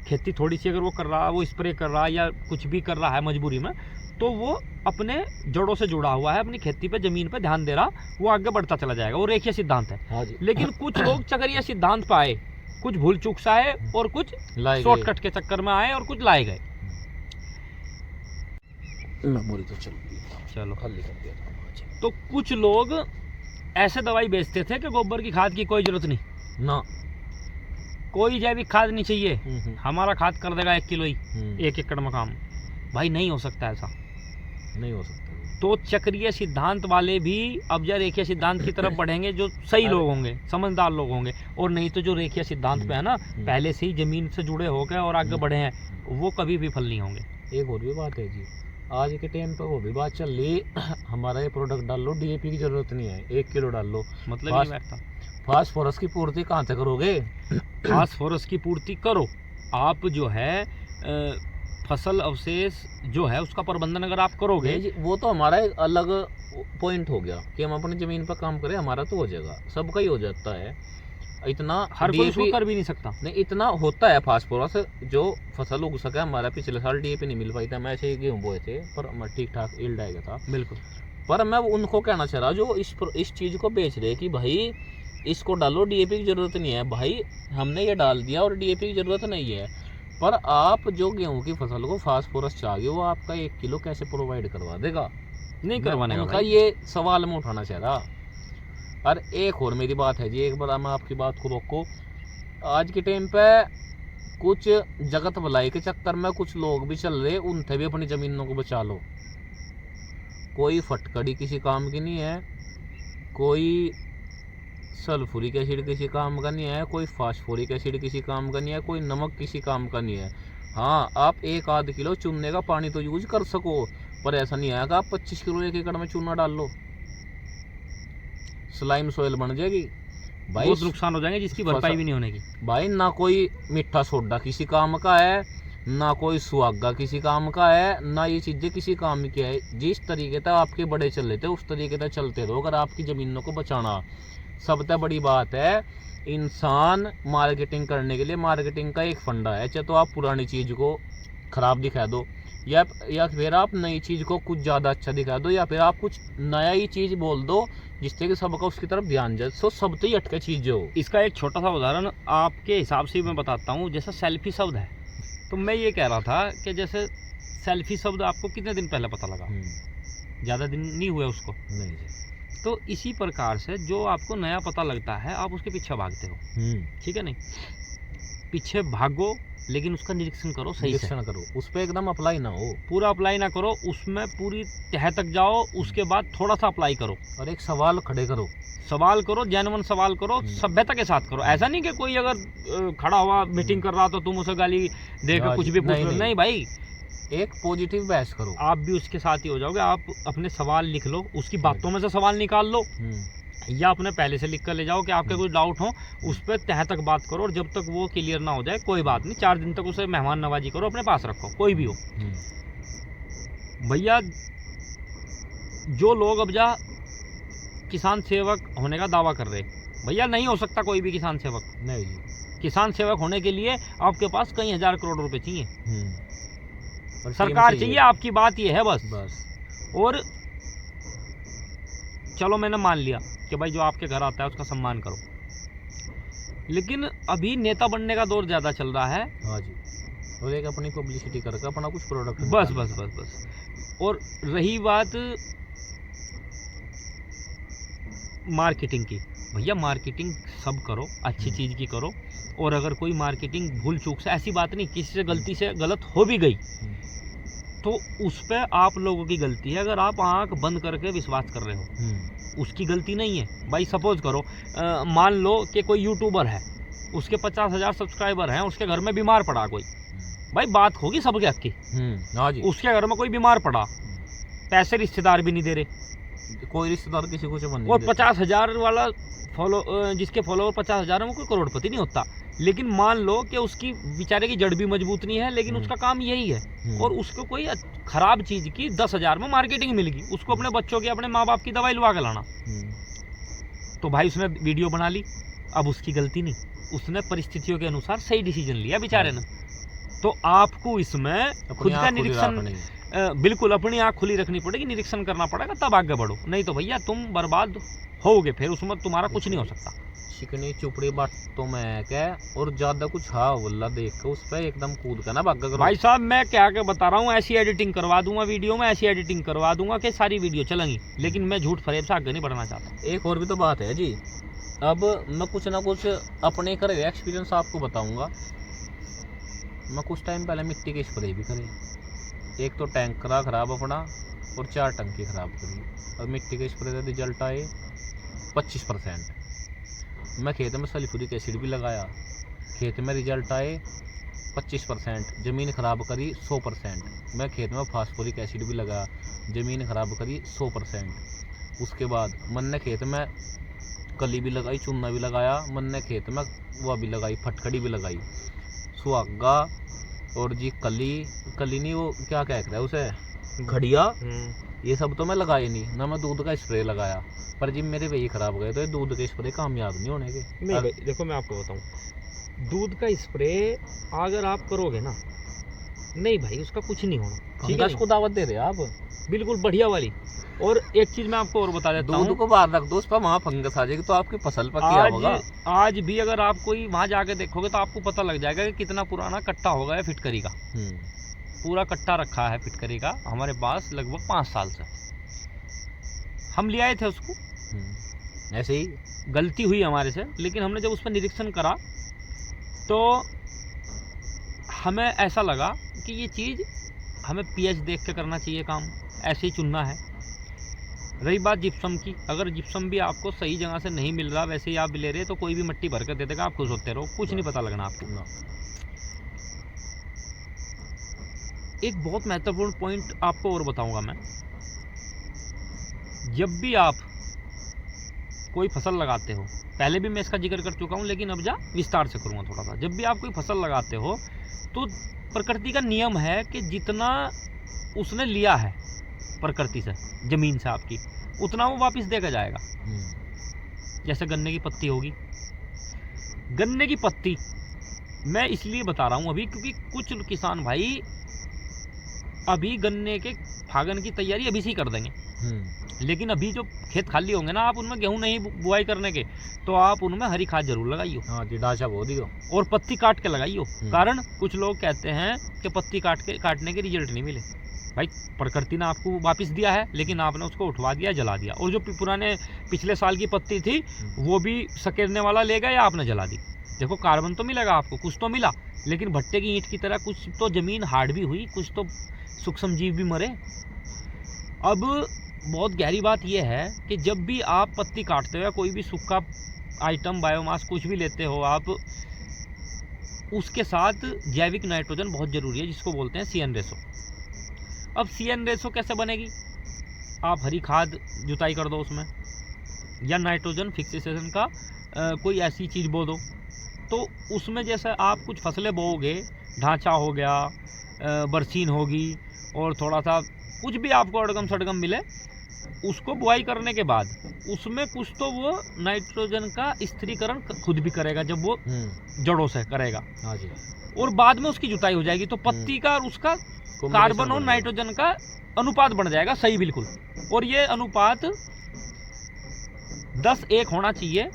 [SPEAKER 1] खेती थोड़ी सी अगर वो कर रहा है, वो स्प्रे कर रहा है या कुछ भी कर रहा है मजबूरी में, तो वो अपने जड़ों से जुड़ा हुआ है, अपनी खेती पे ज़मीन पे ध्यान दे रहा, वो आगे बढ़ता चला जाएगा। वो रेखीय सिद्धांत है।
[SPEAKER 2] हाँ जी।
[SPEAKER 1] लेकिन कुछ लोग चक्रीय सिद्धांत पे आए, कुछ भूल चूक से आए और कुछ
[SPEAKER 2] लाए
[SPEAKER 1] शॉर्टकट के चक्कर में आए और कुछ लाए गए।
[SPEAKER 2] मेमोरी तो
[SPEAKER 1] चलो
[SPEAKER 2] खाली कर दिया था।
[SPEAKER 1] तो कुछ लोग ऐसे दवाई बेचते थे कि गोबर की खाद की कोई जरूरत नहीं,
[SPEAKER 2] ना
[SPEAKER 1] कोई जैविक खाद नहीं चाहिए, हमारा खाद कर देगा 1 किलो ही 1 एकड़ में काम। भाई नहीं हो सकता ऐसा,
[SPEAKER 2] नहीं हो सकता।
[SPEAKER 1] तो चक्रीय सिद्धांत वाले भी अब जब रेखीय सिद्धांत की तरफ बढ़ेंगे, जो सही लोग होंगे, समझदार लोग होंगे, और नहीं तो जो रेखीय सिद्धांत पे है ना, पहले से ही जमीन से जुड़े हो गए और आगे बढ़े हैं, वो कभी भी फल नहीं होंगे।
[SPEAKER 2] एक और भी बात है जी, आज के टाइम पे वो भी बात चल रही, हमारा ये प्रोडक्ट डाल लो, डीएपी की जरूरत नहीं है, 1 किलो डाल लो।
[SPEAKER 1] मतलब नहीं बैठता।
[SPEAKER 2] फास्फोरस की पूर्ति कहाँ से करोगे?
[SPEAKER 1] फास्फोरस की पूर्ति करो आप, जो है फसल अवशेष जो है उसका प्रबंधन अगर आप करोगे,
[SPEAKER 2] वो तो हमारा एक अलग पॉइंट हो गया कि हम अपनी जमीन पर काम करें, हमारा तो हो जाएगा, सबका ही हो जाता है। इतना
[SPEAKER 1] हर कोई उसको कर भी नहीं सकता।
[SPEAKER 2] नहीं, इतना होता है फास्फोरस जो फसल उग सके। हमारा पिछले साल डीएपी नहीं मिल पाई था, मैं ऐसे ही गेहूँ बोए थे, पर ठीक ठाक यील्ड आ गया था।
[SPEAKER 1] बिल्कुल।
[SPEAKER 2] पर मैं उनको कहना चाह रहा जो इस चीज़ को बेच रहे कि भाई इसको डालो, डीएपी की जरूरत नहीं है। भाई हमने ये डाल दिया और डीएपी की जरूरत नहीं है, पर आप जो गेहूं की फसल को फास्फोरस चाहिए वो आपका 1 किलो कैसे प्रोवाइड करवा देगा?
[SPEAKER 1] नहीं करवाने
[SPEAKER 2] का ये सवाल मैं उठाना चाह रहा। और एक और मेरी बात है जी, एक बार मैं आपकी बात को रोको। आज के टाइम पे कुछ जगत भलाई के चक्कर में कुछ लोग भी चल रहे, उनसे भी अपनी जमीनों को बचा लो। कोई फटकड़ी किसी काम की नहीं है, कोई सल्फ्यूरिक एसिड किसी काम का नहीं है, कोई फास्फोरिक एसिड किसी काम का नहीं है, कोई नमक किसी काम का नहीं है। हाँ, आप 1-8 किलो चूने का पानी तो यूज कर सको, पर ऐसा नहीं है कि आप 25 किलो 1 एकड़ में चूना डाल लो, स्लाइम सोयल बन जाएगी भाई,
[SPEAKER 1] बहुत नुकसान हो जाएंगे जिसकी भरपाई भी नहीं होने की।
[SPEAKER 2] भाई ना कोई मीठा सोडा किसी काम का है, ना कोई सुहागा किसी काम का है, ना ये चीजें किसी काम की है। जिस तरीके से आपके बड़े चल रहे थे उस तरीके से चलते रहो, अगर आपकी जमीनों को बचाना। सबसे बड़ी बात है, इंसान मार्केटिंग करने के लिए, मार्केटिंग का एक फंडा है, चाहे तो आप पुरानी चीज को खराब दिखा दो, या फिर आप नई चीज को कुछ ज्यादा अच्छा दिखा दो, या फिर आप कुछ नया ही चीज बोल दो जिससे कि सबका उसकी तरफ ध्यान जाए। सो सब तो ही अटके चीज हो।
[SPEAKER 1] इसका एक छोटा सा उदाहरण आपके हिसाब से मैं बताता हूँ। जैसा सेल्फी शब्द है, तो मैं ये कह रहा था कि जैसे सेल्फी शब्द आपको कितने दिन पहले पता लगा? ज़्यादा दिन नहीं हुए उसको।
[SPEAKER 2] नहीं।
[SPEAKER 1] तो इसी प्रकार से जो आपको नया पता लगता है आप उसके पीछे भागते हो, ठीक है नहीं? पीछे भागो लेकिन उसका निरीक्षण करो, सही से
[SPEAKER 2] करो, उस पर एकदम अप्लाई ना हो,
[SPEAKER 1] पूरा अप्लाई ना करो, उसमें पूरी तह तक जाओ, उसके बाद थोड़ा सा अप्लाई करो
[SPEAKER 2] और एक सवाल खड़े करो,
[SPEAKER 1] सवाल करो, जेन्युइन सवाल करो, सभ्यता के साथ करो। ऐसा नहीं कि कोई अगर खड़ा हुआ मीटिंग कर रहा तो तुम उसे गाली देकर कुछ भी पूछ लो, नहीं भाई,
[SPEAKER 2] एक पॉजिटिव बहस करो।
[SPEAKER 1] आप भी उसके साथ ही हो जाओगे। आप अपने सवाल लिख लो, उसकी बातों में से सवाल निकाल लो, या अपने पहले से लिख कर ले जाओ कि आपके कोई डाउट हो, उस पर तह तक बात करो, और जब तक वो क्लियर ना हो जाए कोई बात नहीं, 4 दिन तक उसे मेहमान नवाजी करो, अपने पास रखो, कोई भी हो। भैया जो लोग अब जा किसान सेवक होने का दावा कर रहे, भैया नहीं हो सकता कोई भी किसान सेवक।
[SPEAKER 2] नहीं,
[SPEAKER 1] किसान सेवक होने के लिए आपके पास कई हजार करोड़ रुपए चाहिए, सरकार चाहिए, आपकी बात ये है बस। और चलो मैंने मान लिया कि भाई जो आपके घर आता है उसका सम्मान करो, लेकिन अभी नेता बनने का दौर ज्यादा चल रहा है।
[SPEAKER 2] हाँ जी, और एक अपनी पब्लिसिटी करके अपना कुछ प्रोडक्ट
[SPEAKER 1] बस। और रही बात मार्केटिंग की, भैया मार्केटिंग सब करो, अच्छी चीज की करो, और अगर कोई मार्केटिंग भूल चूक से, ऐसी बात नहीं किसी से गलती से गलत हो भी गई तो उस पर आप लोगों की गलती है। अगर आप आंख बंद करके विश्वास कर रहे हो, उसकी गलती नहीं है। भाई सपोज करो, मान लो कि कोई यूट्यूबर है, उसके 50,000 सब्सक्राइबर हैं, उसके घर में बीमार पड़ा कोई, भाई बात होगी सबके हक की। उसके घर में कोई बीमार पड़ा, पैसे रिश्तेदार भी नहीं दे रहे,
[SPEAKER 2] कोई रिश्तेदार किसी को नहीं,
[SPEAKER 1] और 50,000 वाला जिसके फॉलोवर 50,000 है वो कोई करोड़पति नहीं होता। लेकिन मान लो कि उसकी बेचारे की जड़ भी मजबूत नहीं है, लेकिन उसका काम यही है, और उसको कोई खराब चीज की 10,000 में मार्केटिंग मिल गई, उसको अपने बच्चों की, अपने माँ बाप की दवाई लुआ के लाना, तो भाई उसने वीडियो बना ली, अब उसकी गलती नहीं, उसने परिस्थितियों के अनुसार सही डिसीजन लिया बेचारे ने। तो आपको इसमें खुद का निरीक्षण बिल्कुल अपनी आँख खुली रखनी पड़ेगी, निरीक्षण करना पड़ेगा, तब आगे बढ़ो, नहीं तो भैया तुम बर्बाद होगे, फिर उसमें तुम्हारा कुछ नहीं हो सकता।
[SPEAKER 2] चिकनी चुपड़ी बातों में क्या और ज्यादा कुछ हाँ बोला देख के उस पर एकदम कूद का ना भागा करो।
[SPEAKER 1] भाई साहब मैं क्या क्या बता रहा हूँ, ऐसी एडिटिंग करवा दूंगा वीडियो में, ऐसी एडिटिंग करवा दूंगा कि सारी वीडियो चलेंगी, लेकिन मैं झूठ फरेब से आगे नहीं बढ़ना चाहता।
[SPEAKER 2] एक और भी तो बात है जी, अब मैं कुछ ना कुछ अपने करे एक्सपीरियंस आपको बताऊंगा। मैं कुछ टाइम पहले मिट्टी के स्प्रे भी करे, एक तो टैंक करा खराब अपना और 4 टंकी खराब करी, और मिट्टी के स्प्रे का रिजल्ट आए 25%। मैं खेत में सल्फ्यूरिक एसिड भी लगाया, खेत में रिजल्ट आए 25%, ज़मीन ख़राब करी 100%। मैं खेत में फास्फोरिक एसिड भी लगाया, ज़मीन ख़राब करी 100%। उसके बाद मन ने खेत में कली भी लगाई, चूना भी लगाया, मन ने खेत में वह भी लगाई, फटकड़ी भी लगाई, सुहागा और जी कली नहीं वो क्या कहते हैं उसे, घड़िया, ये सब तो मैं लगाए नहीं ना। मैं दूध का स्प्रे लगाया, पर जी मेरे वही खराब गए, तो ये दूध के स्प्रे कामयाब नहीं होने के।
[SPEAKER 1] नहीं भाई देखो मैं आपको बताऊं, दूध का स्प्रे अगर आप करोगे ना, नहीं भाई उसका कुछ नहीं होना, ठीक है।
[SPEAKER 2] को दावत दे रहे आप,
[SPEAKER 1] बिल्कुल बढ़िया वाली। और एक चीज मैं आपको और बता देता हूँ,
[SPEAKER 2] दूध को बाहर रख दो, उस पर वहाँ फंगस आ जाएगी तो आपकी फसल पर क्या होगा।
[SPEAKER 1] आज भी अगर आप कोई वहाँ जाके देखोगे तो आपको पता लग जाएगा कि कितना पुराना कट्टा होगा फिटकरी का। पूरा कट्टा रखा है फिटकरी का हमारे पास लगभग 5 साल से, हम ले आए थे उसको,
[SPEAKER 2] ऐसे ही
[SPEAKER 1] गलती हुई हमारे से, लेकिन हमने जब उस पर निरीक्षण करा तो हमें ऐसा लगा कि ये चीज़ हमें पीएच देख के करना चाहिए काम, ऐसे ही चुनना है। रही बात जिप्सम की, अगर जिप्सम भी आपको सही जगह से नहीं मिल रहा, वैसे ही आप ले रहे, तो कोई भी मिट्टी भर कर दे देगा, आप खुश होते रहो, कुछ नहीं पता लगना आपको। एक बहुत महत्वपूर्ण पॉइंट आपको और बताऊंगा मैं, जब भी आप कोई फसल लगाते हो, पहले भी मैं इसका जिक्र कर चुका हूं लेकिन अब विस्तार से करूंगा थोड़ा सा। जब भी आप कोई फसल लगाते हो तो प्रकृति का नियम है कि जितना उसने लिया है प्रकृति से, जमीन से आपकी, उतना वो वापस देकर जाएगा। जैसे गन्ने की पत्ती होगी, गन्ने की पत्ती मैं इसलिए बता रहा हूं अभी क्योंकि कुछ किसान भाई अभी गन्ने के फागन की तैयारी अभी से ही कर देंगे, लेकिन अभी जो खेत खाली होंगे ना, आप उनमें गेहूं नहीं बुआई करने के, तो आप उनमें हरी खाद जरूर लगाइयो।
[SPEAKER 2] हाँ जी, ढांचा बो दियो
[SPEAKER 1] और पत्ती काट के लगाइयो। कारण कुछ लोग कहते हैं कि पत्ती काटने के रिजल्ट नहीं मिले। भाई प्रकृति ने आपको वापस दिया है, लेकिन आपने उसको उठवा दिया, जला दिया, और जो पुराने पिछले साल की पत्ती थी वो भी सकेरने वाला ले गया या आपने जला दी। देखो कार्बन तो मिलेगा आपको, कुछ तो मिला, लेकिन भट्टे की ईंट की तरह कुछ तो जमीन हार्ड भी हुई, कुछ तो सूक्ष्म जीव भी मरे। अब बहुत गहरी बात यह है कि जब भी आप पत्ती काटते हो या कोई भी सूखा आइटम, बायोमास कुछ भी लेते हो आप, उसके साथ जैविक नाइट्रोजन बहुत जरूरी है, जिसको बोलते हैं CN रेशो। अब CN रेशो कैसे बनेगी? आप हरी खाद जुताई कर दो उसमें, या नाइट्रोजन फिक्सेशन का कोई ऐसी चीज़ बो दो, तो उसमें जैसे आप कुछ फसलें बोओगे, ढांचा हो गया, बरसीन होगी, और थोड़ा सा कुछ भी आपको अड़गम सड़गम मिले, उसको बुआई करने के बाद उसमें कुछ तो वो नाइट्रोजन का स्थिरीकरण खुद भी करेगा, जब वो जड़ों से करेगा।
[SPEAKER 2] हाँ जी।
[SPEAKER 1] और बाद में उसकी जुताई हो जाएगी, तो पत्ती का और उसका कार्बन और नाइट्रोजन का अनुपात बन जाएगा सही, बिल्कुल। और ये अनुपात 10:1 होना चाहिए।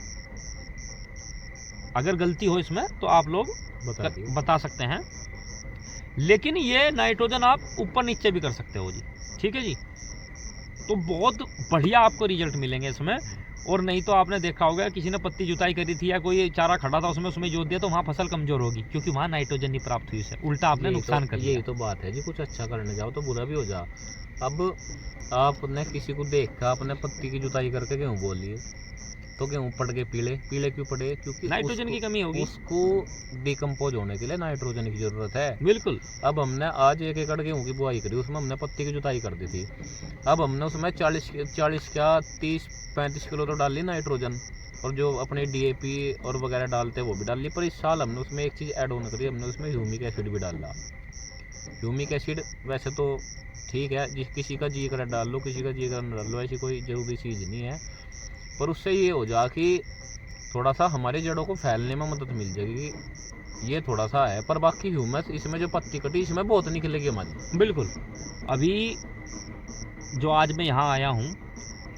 [SPEAKER 1] अगर गलती हो इसमें तो आप लोग बता सकते हैं, लेकिन ये नाइट्रोजन आप ऊपर नीचे भी कर सकते हो जी, ठीक है जी। तो बहुत बढ़िया आपको रिजल्ट मिलेंगे इसमें। और नहीं तो आपने देखा होगा किसी ने पत्ती जुताई करी थी या कोई चारा खड़ा था उसमें जोत दिया, तो वहाँ फसल कमजोर होगी, क्योंकि वहाँ नाइट्रोजन नहीं प्राप्त हुई, उसे उल्टा आपने नुकसान कर दिया।
[SPEAKER 2] यही तो बात है जी, कुछ अच्छा करने जाओ तो बुरा भी हो जा। अब आपने किसी को देखा अपने पत्ती की जुताई करके गेहूँ बोल लिए, तो गेहूँ पड़ गए पीले क्यों पड़े? क्योंकि
[SPEAKER 1] नाइट्रोजन की कमी होगी,
[SPEAKER 2] उसको डिकम्पोज होने के लिए नाइट्रोजन की जरूरत है।
[SPEAKER 1] बिल्कुल।
[SPEAKER 2] अब हमने आज 1 एकड़ गेहूँ की बुआई करी, उसमें हमने पत्ती की जुताई कर दी थी। अब हमने उसमें 40 क्या 30-35 किलो तो डाल ली नाइट्रोजन, और जो अपने DAP और वगैरह डालते हैं वो भी डाल ली। पर इस साल हमने उसमें एक चीज़ ऐड ऑन करी, हमने उसमें ह्यूमिक एसिड भी डाला। ह्यूमिक एसिड वैसे तो ठीक है, जिस किसी का जी कर डाल लो, किसी का जी कर न डाल लो, ऐसी कोई ज़रूरी चीज़ नहीं है। पर उससे ये हो जा कि थोड़ा सा हमारी जड़ों को फैलने में मदद मिल जाएगी, ये थोड़ा सा है। पर बाकी ह्यूमस इसमें जो पत्ती कटी इसमें बहुत निकलेगी हमारी।
[SPEAKER 1] बिल्कुल। अभी जो आज मैं यहाँ आया हूँ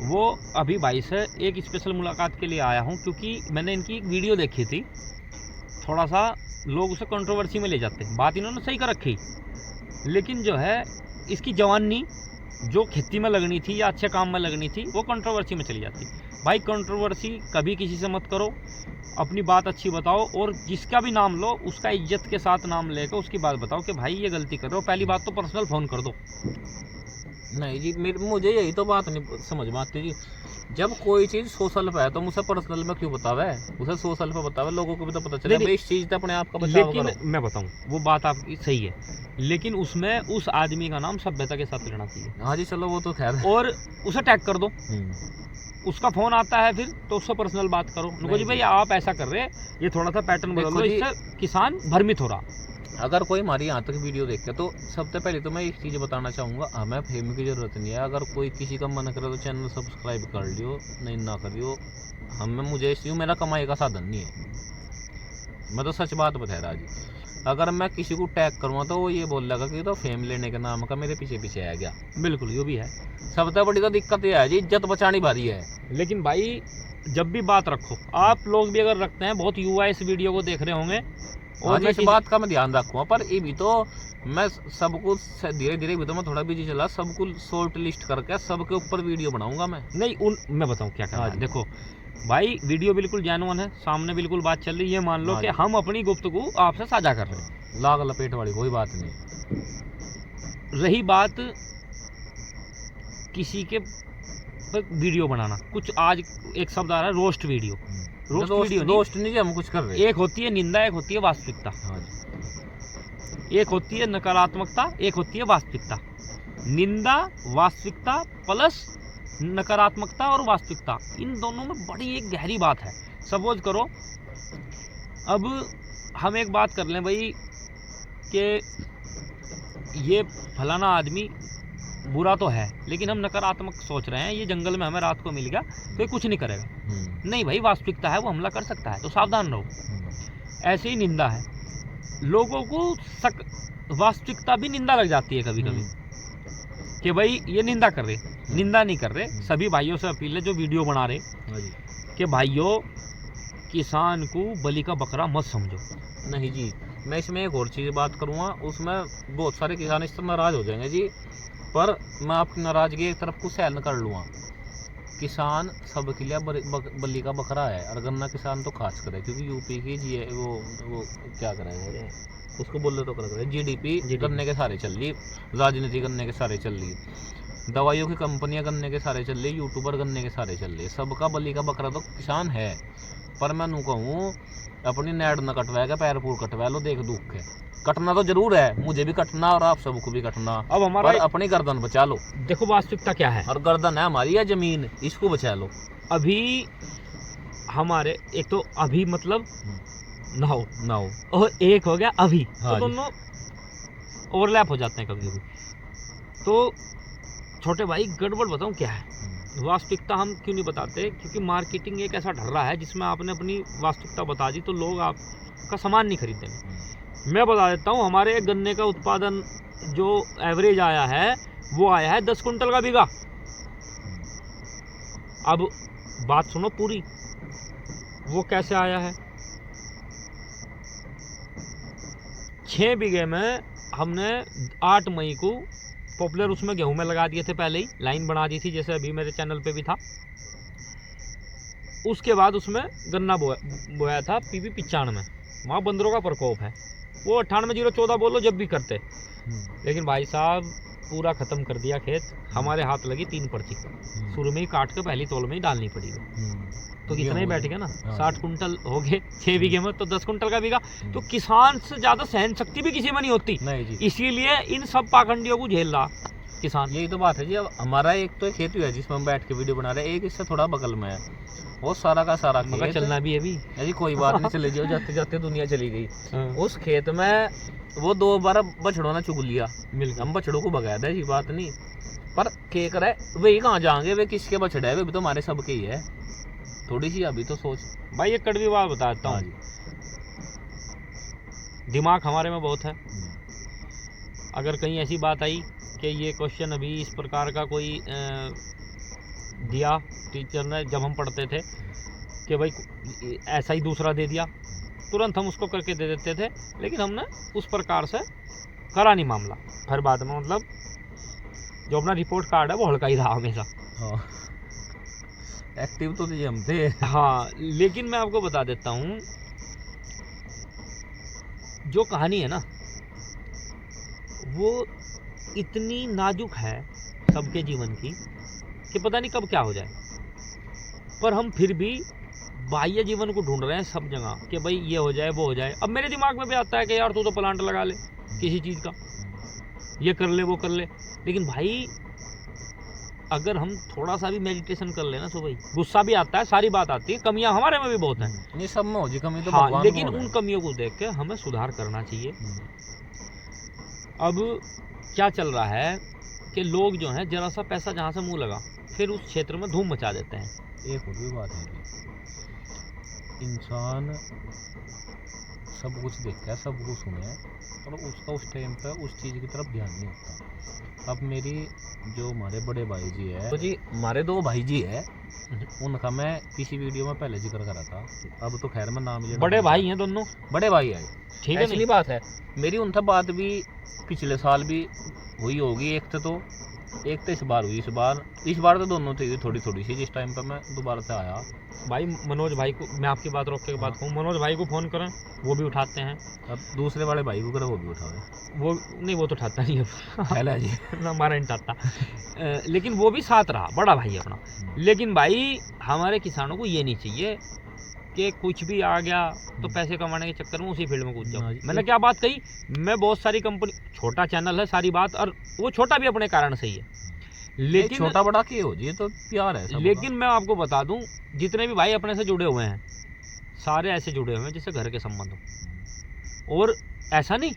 [SPEAKER 1] वो अभी भाई से एक स्पेशल मुलाकात के लिए आया हूँ, क्योंकि मैंने इनकी एक वीडियो देखी थी। थोड़ा सा लोग उसे कंट्रोवर्सी में ले जाते हैं, बात इन्होंने सही कर रखी, लेकिन जो है इसकी जवानी जो खेती में लगनी थी या अच्छे काम में लगनी थी वो कंट्रोवर्सी में चली जाती। भाई कंट्रोवर्सी कभी किसी से मत करो, अपनी बात अच्छी बताओ, और जिसका भी नाम लो उसका इज्जत के साथ नाम लेकर उसकी बात बताओ कि भाई ये गलती कर रहे हो। पहली बात तो पर्सनल फ़ोन कर दो।
[SPEAKER 2] नहीं जी, मुझे यही तो बात नहीं समझ में आती जी। जब कोई चीज़ सोशल पे है तो मुझे पर्सनल में क्यों बतावे, उसे सोशल पे बतावे, लोगों को भी तो पता चले भाई इस चीज़ से अपने आप का बचाव करो।
[SPEAKER 1] लेकिन मैं बताऊं, वो बात आपकी सही है, लेकिन उसमें उस आदमी का नाम सभ्यता के साथ लेना चाहिए।
[SPEAKER 2] हाँ जी चलो वो तो खैर है।
[SPEAKER 1] और उसे टैग कर दो, उसका फोन आता है फिर तो उससे पर्सनल बात करो, उनको जी भाई आप ऐसा कर रहे हैं, ये थोड़ा सा पैटर्न बदल दो, इससे किसान भ्रमित हो रहा।
[SPEAKER 2] अगर कोई हमारी यहाँ तक वीडियो देखे तो सबसे पहले तो मैं एक चीज़ बताना चाहूँगा, हमें फेम की ज़रूरत नहीं है। अगर कोई किसी का मन करे तो चैनल सब्सक्राइब कर लियो, नहीं ना करियो, मुझे इसलिए मेरा कमाई का साधन नहीं है। मैं तो सच बात बता रहा जी। अगर मैं किसी को टैग करूँगा तो वो ये बोल लगा कि तो फेम लेने के नाम का मेरे पीछे पीछे आ गया।
[SPEAKER 1] बिल्कुल ये भी है।
[SPEAKER 2] सबसे बड़ी तो दिक्कत ये है जी, इज्जत बचानी भारी है।
[SPEAKER 1] लेकिन भाई जब भी बात रखो, आप लोग भी अगर रखते हैं, बहुत युवा इस वीडियो को देख रहे होंगे,
[SPEAKER 2] और मैं इस बात का मैं ध्यान रखूँगा। पर ये भी तो मैं सबको धीरे धीरे भी तो मैं थोड़ा बिजी चला, सबको शॉर्ट लिस्ट करके सबके ऊपर वीडियो बनाऊंगा मैं।
[SPEAKER 1] नहीं मैं बताऊं क्या करना है। देखो भाई वीडियो बिल्कुल जेन्युइन है, सामने बिल्कुल बात चल रही है, मान लो कि हम अपनी गुफ्तगू आपसे साझा कर रहे हैं,
[SPEAKER 2] लाग लपेट वाली कोई बात नहीं।
[SPEAKER 1] रही बात किसी के वीडियो बनाना, कुछ आज एक शब्द आ रहा है रोस्ट वीडियो।
[SPEAKER 2] रोस्ट नहीं हम कुछ कर रहे हैं।
[SPEAKER 1] एक होती है निंदा, एक होती है वास्तविकता। एक होती है नकारात्मकता, एक होती है वास्तविकता। निंदा, वास्तविकता प्लस नकारात्मकता और वास्तविकता, इन दोनों में बड़ी एक गहरी बात है। सपोज करो अब हम एक बात कर लें भाई कि ये फलाना आदमी बुरा तो है, लेकिन हम नकारात्मक सोच रहे हैं, ये जंगल में हमें रात को मिल गया तो ये कुछ नहीं करेगा। नहीं भाई, वास्तविकता है वो हमला कर सकता है, तो सावधान रहो। ऐसे ही निंदा है, लोगों को वास्तविकता भी निंदा लग जाती है कभी कभी कि भाई ये निंदा कर रहे, निंदा नहीं कर रहे। सभी भाइयों से अपील है जो वीडियो बना रहे कि भाइयों किसान को बलि का बकरा मत समझो।
[SPEAKER 2] नहीं जी, मैं इसमें एक और चीज़ बात करूँगा, उसमें बहुत सारे किसान इस तरह नाराज़ हो जाएंगे जी, पर मैं आपकी नाराज़गी एक तरफ को सहन कर लूँगा। किसान सबके लिए बलि का बकरा है, और गन्ना किसान तो खास करे, क्योंकि यूपी की जी वो क्या करेंगे उसको बोले तो कर जीडीपी गन्ने के सारे चल रही, राजनीति गन्ने के सारे चल रही, दवाइयों की कंपनियां गन्ने के सारे चल रही, यूट्यूबर गन्ने के सारे चल रही, सबका बलि का बकरा तो किसान है। पर मैं नू कहूँ अपनी नेड न कटवा के पैर पूर कटवा लो, देख दुख है, कटना तो जरूर है, मुझे भी कटना और आप सबको भी कटना।
[SPEAKER 1] अब हमारा
[SPEAKER 2] अपनी गर्दन बचा लो।
[SPEAKER 1] देखो वास्तविकता क्या है,
[SPEAKER 2] और गर्दन है हमारी या जमीन, इसको बचा लो।
[SPEAKER 1] अभी हमारे एक तो अभी मतलब ना हो और एक हो गया अभी, तो दोनों ओवरलैप हो जाते हैं कभी कभी। तो छोटे भाई गड़बड़ बताऊं क्या है, वास्तविकता हम क्यों नहीं बताते, क्योंकि मार्केटिंग एक ऐसा ढर्रा है जिसमें आपने अपनी वास्तविकता बता दी तो लोग आपका सामान नहीं खरीदेंगे। मैं बता देता हूँ, हमारे गन्ने का उत्पादन जो एवरेज आया है वो आया है 10 कुंटल का बीघा। अब बात सुनो पूरी, वो कैसे आया है। 6 बीघे में हमने 8 मई को पॉपुलर उसमें गेहूं में लगा दिए थे, पहले ही लाइन बना दी थी, जैसे अभी मेरे चैनल पे भी था। उसके बाद उसमें गन्ना बोया था पीपी 95, वहाँ बंदरों का प्रकोप है, वो 98-014 बोलो जब भी करते, लेकिन भाई साहब पूरा ख़त्म कर दिया खेत। हमारे हाथ लगी 3 पर्ची, शुरू में ही काट के पहली तोल में ही डालनी पड़ी, तो कितना ही बैठ गया ना, 60 कुंटल हो गए 6 बीघे में, तो 10 कुंटल का बीघा। तो किसान से ज़्यादा सहन शक्ति भी किसी में नहीं होती, इसीलिए इन सब पाखंडियों को झेल रहा किसान।
[SPEAKER 2] यही तो बात है जी। अब हमारा एक तो खेत है जिसमें हम बैठ के वीडियो बना रहे हैं, एक इससे थोड़ा बगल में है, वो सारा का सारा खेत
[SPEAKER 1] चलना भी है भी
[SPEAKER 2] जी, कोई बात नहीं, चले जाओ, जाते जाते दुनिया चली गई। उस खेत में वो 2 बार बछड़ों ने चुग लिया, हम बछड़ों को भगाया था, ऐसी बात नहीं, पर के करे वही कहाँ जाएंगे, वे किसके बछड़े है, वे भी तो हमारे सबके ही है। थोड़ी सी अभी तो सोच।
[SPEAKER 1] भाई एक कड़वी बात बताता
[SPEAKER 2] हाँ
[SPEAKER 1] हूँ,
[SPEAKER 2] जी।
[SPEAKER 1] दिमाग हमारे में बहुत है।
[SPEAKER 2] हम्म,
[SPEAKER 1] अगर कहीं ऐसी बात आई कि ये क्वेश्चन अभी इस प्रकार का कोई दिया टीचर ने जब हम पढ़ते थे कि भाई ऐसा ही दूसरा दे दिया, तुरंत हम उसको करके दे देते थे, लेकिन हमने उस प्रकार से करा नहीं मामला। फिर बाद में मतलब जो अपना रिपोर्ट कार्ड है वो हल्का ही रहा हमेशा।
[SPEAKER 2] हाँ एक्टिव तो जी हम थे।
[SPEAKER 1] हाँ, लेकिन मैं आपको बता देता हूँ, जो कहानी है ना वो इतनी नाजुक है सबके जीवन की कि पता नहीं कब क्या हो जाए, पर हम फिर भी बाह्य जीवन को ढूंढ रहे हैं सब जगह कि भाई ये हो जाए वो हो जाए। अब मेरे दिमाग में भी आता है कि यार तू तो प्लांट लगा ले किसी चीज़ का, ये कर ले वो कर ले, लेकिन भाई अगर हम थोड़ा सा भी मेडिटेशन कर लेना तो भाई गुस्सा भी आता है, सारी बात आती है, कमियां हमारे में भी बहुत हैं।
[SPEAKER 2] नहीं सब में हो जी कमी तो
[SPEAKER 1] हाँ,
[SPEAKER 2] भगवान
[SPEAKER 1] लेकिन
[SPEAKER 2] को
[SPEAKER 1] उन
[SPEAKER 2] है।
[SPEAKER 1] कमियों को देख के हमें सुधार करना चाहिए। अब क्या चल रहा है कि लोग जो हैं जरा सा पैसा जहाँ से मुंह लगा फिर उस क्षेत्र में धूम मचा देते हैं।
[SPEAKER 2] एक और भी बात है कि इंसान सब कुछ देखता है, सब कुछ सुने है, और उसका उस टाइम पे उस चीज़ की तरफ ध्यान नहीं होता। अब मेरी जो हमारे बड़े भाई जी है, तो जी हमारे दो भाई जी है, उनका मैं किसी वीडियो में पहले जिक्र करा था, अब तो खैर मैं नाम लेना
[SPEAKER 1] बड़े
[SPEAKER 2] नहीं
[SPEAKER 1] भाई
[SPEAKER 2] चाहता।
[SPEAKER 1] हैं दोनों,
[SPEAKER 2] बड़े भाई है,
[SPEAKER 1] ठीक है
[SPEAKER 2] ऐसी
[SPEAKER 1] नहीं?
[SPEAKER 2] बात है। मेरी उनसे बात भी पिछले साल भी हुई होगी, एक तो इस बार तो दोनों थे थोड़ी थोड़ी सी, जिस टाइम पर मैं दोबारा से आया।
[SPEAKER 1] भाई मनोज भाई को मैं आपकी बात रोक के बात कहूँ, मनोज भाई को फ़ोन करें वो भी उठाते हैं,
[SPEAKER 2] अब दूसरे वाले भाई को करे वो भी उठावे।
[SPEAKER 1] वो नहीं, वो तो उठाता नहीं है
[SPEAKER 2] पहला जी
[SPEAKER 1] ना, हमारा नहीं उठाता। लेकिन वो भी साथ रहा, बड़ा भाई अपना। लेकिन भाई हमारे किसानों को ये नहीं चाहिए कि कुछ भी आ गया तो पैसे कमाने के चक्कर में उसी फील्ड में कूद जाओ। मैंने क्या बात कही, मैं बहुत सारी कंपनी, छोटा चैनल है सारी बात, और वो छोटा भी अपने कारण से ही है, लेकिन
[SPEAKER 2] छोटा बड़ा की हो जी, ये तो प्यार है सबका।
[SPEAKER 1] लेकिन मैं आपको बता दूं, जितने भी भाई अपने से जुड़े हुए हैं सारे ऐसे जुड़े हुए हैं जैसे घर के संबंध हो। और ऐसा नहीं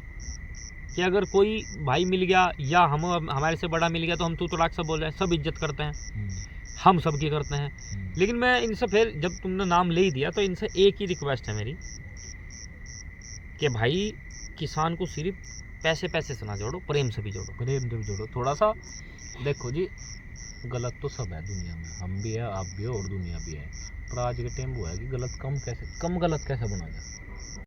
[SPEAKER 1] कि अगर कोई भाई मिल गया या हमारे से बड़ा मिल गया तो हम तू तड़ाक से बोल रहे हैं, सब इज्जत करते हैं, हम सबकी करते हैं। लेकिन मैं इनसे फिर जब तुमने नाम ले ही दिया तो इनसे एक ही रिक्वेस्ट है मेरी कि भाई किसान को सिर्फ पैसे पैसे से ना जोड़ो, प्रेम से भी जोड़ो।
[SPEAKER 2] प्रेम से भी जोड़ो थोड़ा सा। देखो जी गलत तो सब है दुनिया में, हम भी है, आप भी हो, और दुनिया भी है, पर आज के टाइम वो है कि गलत कम गलत कैसे बना जाए।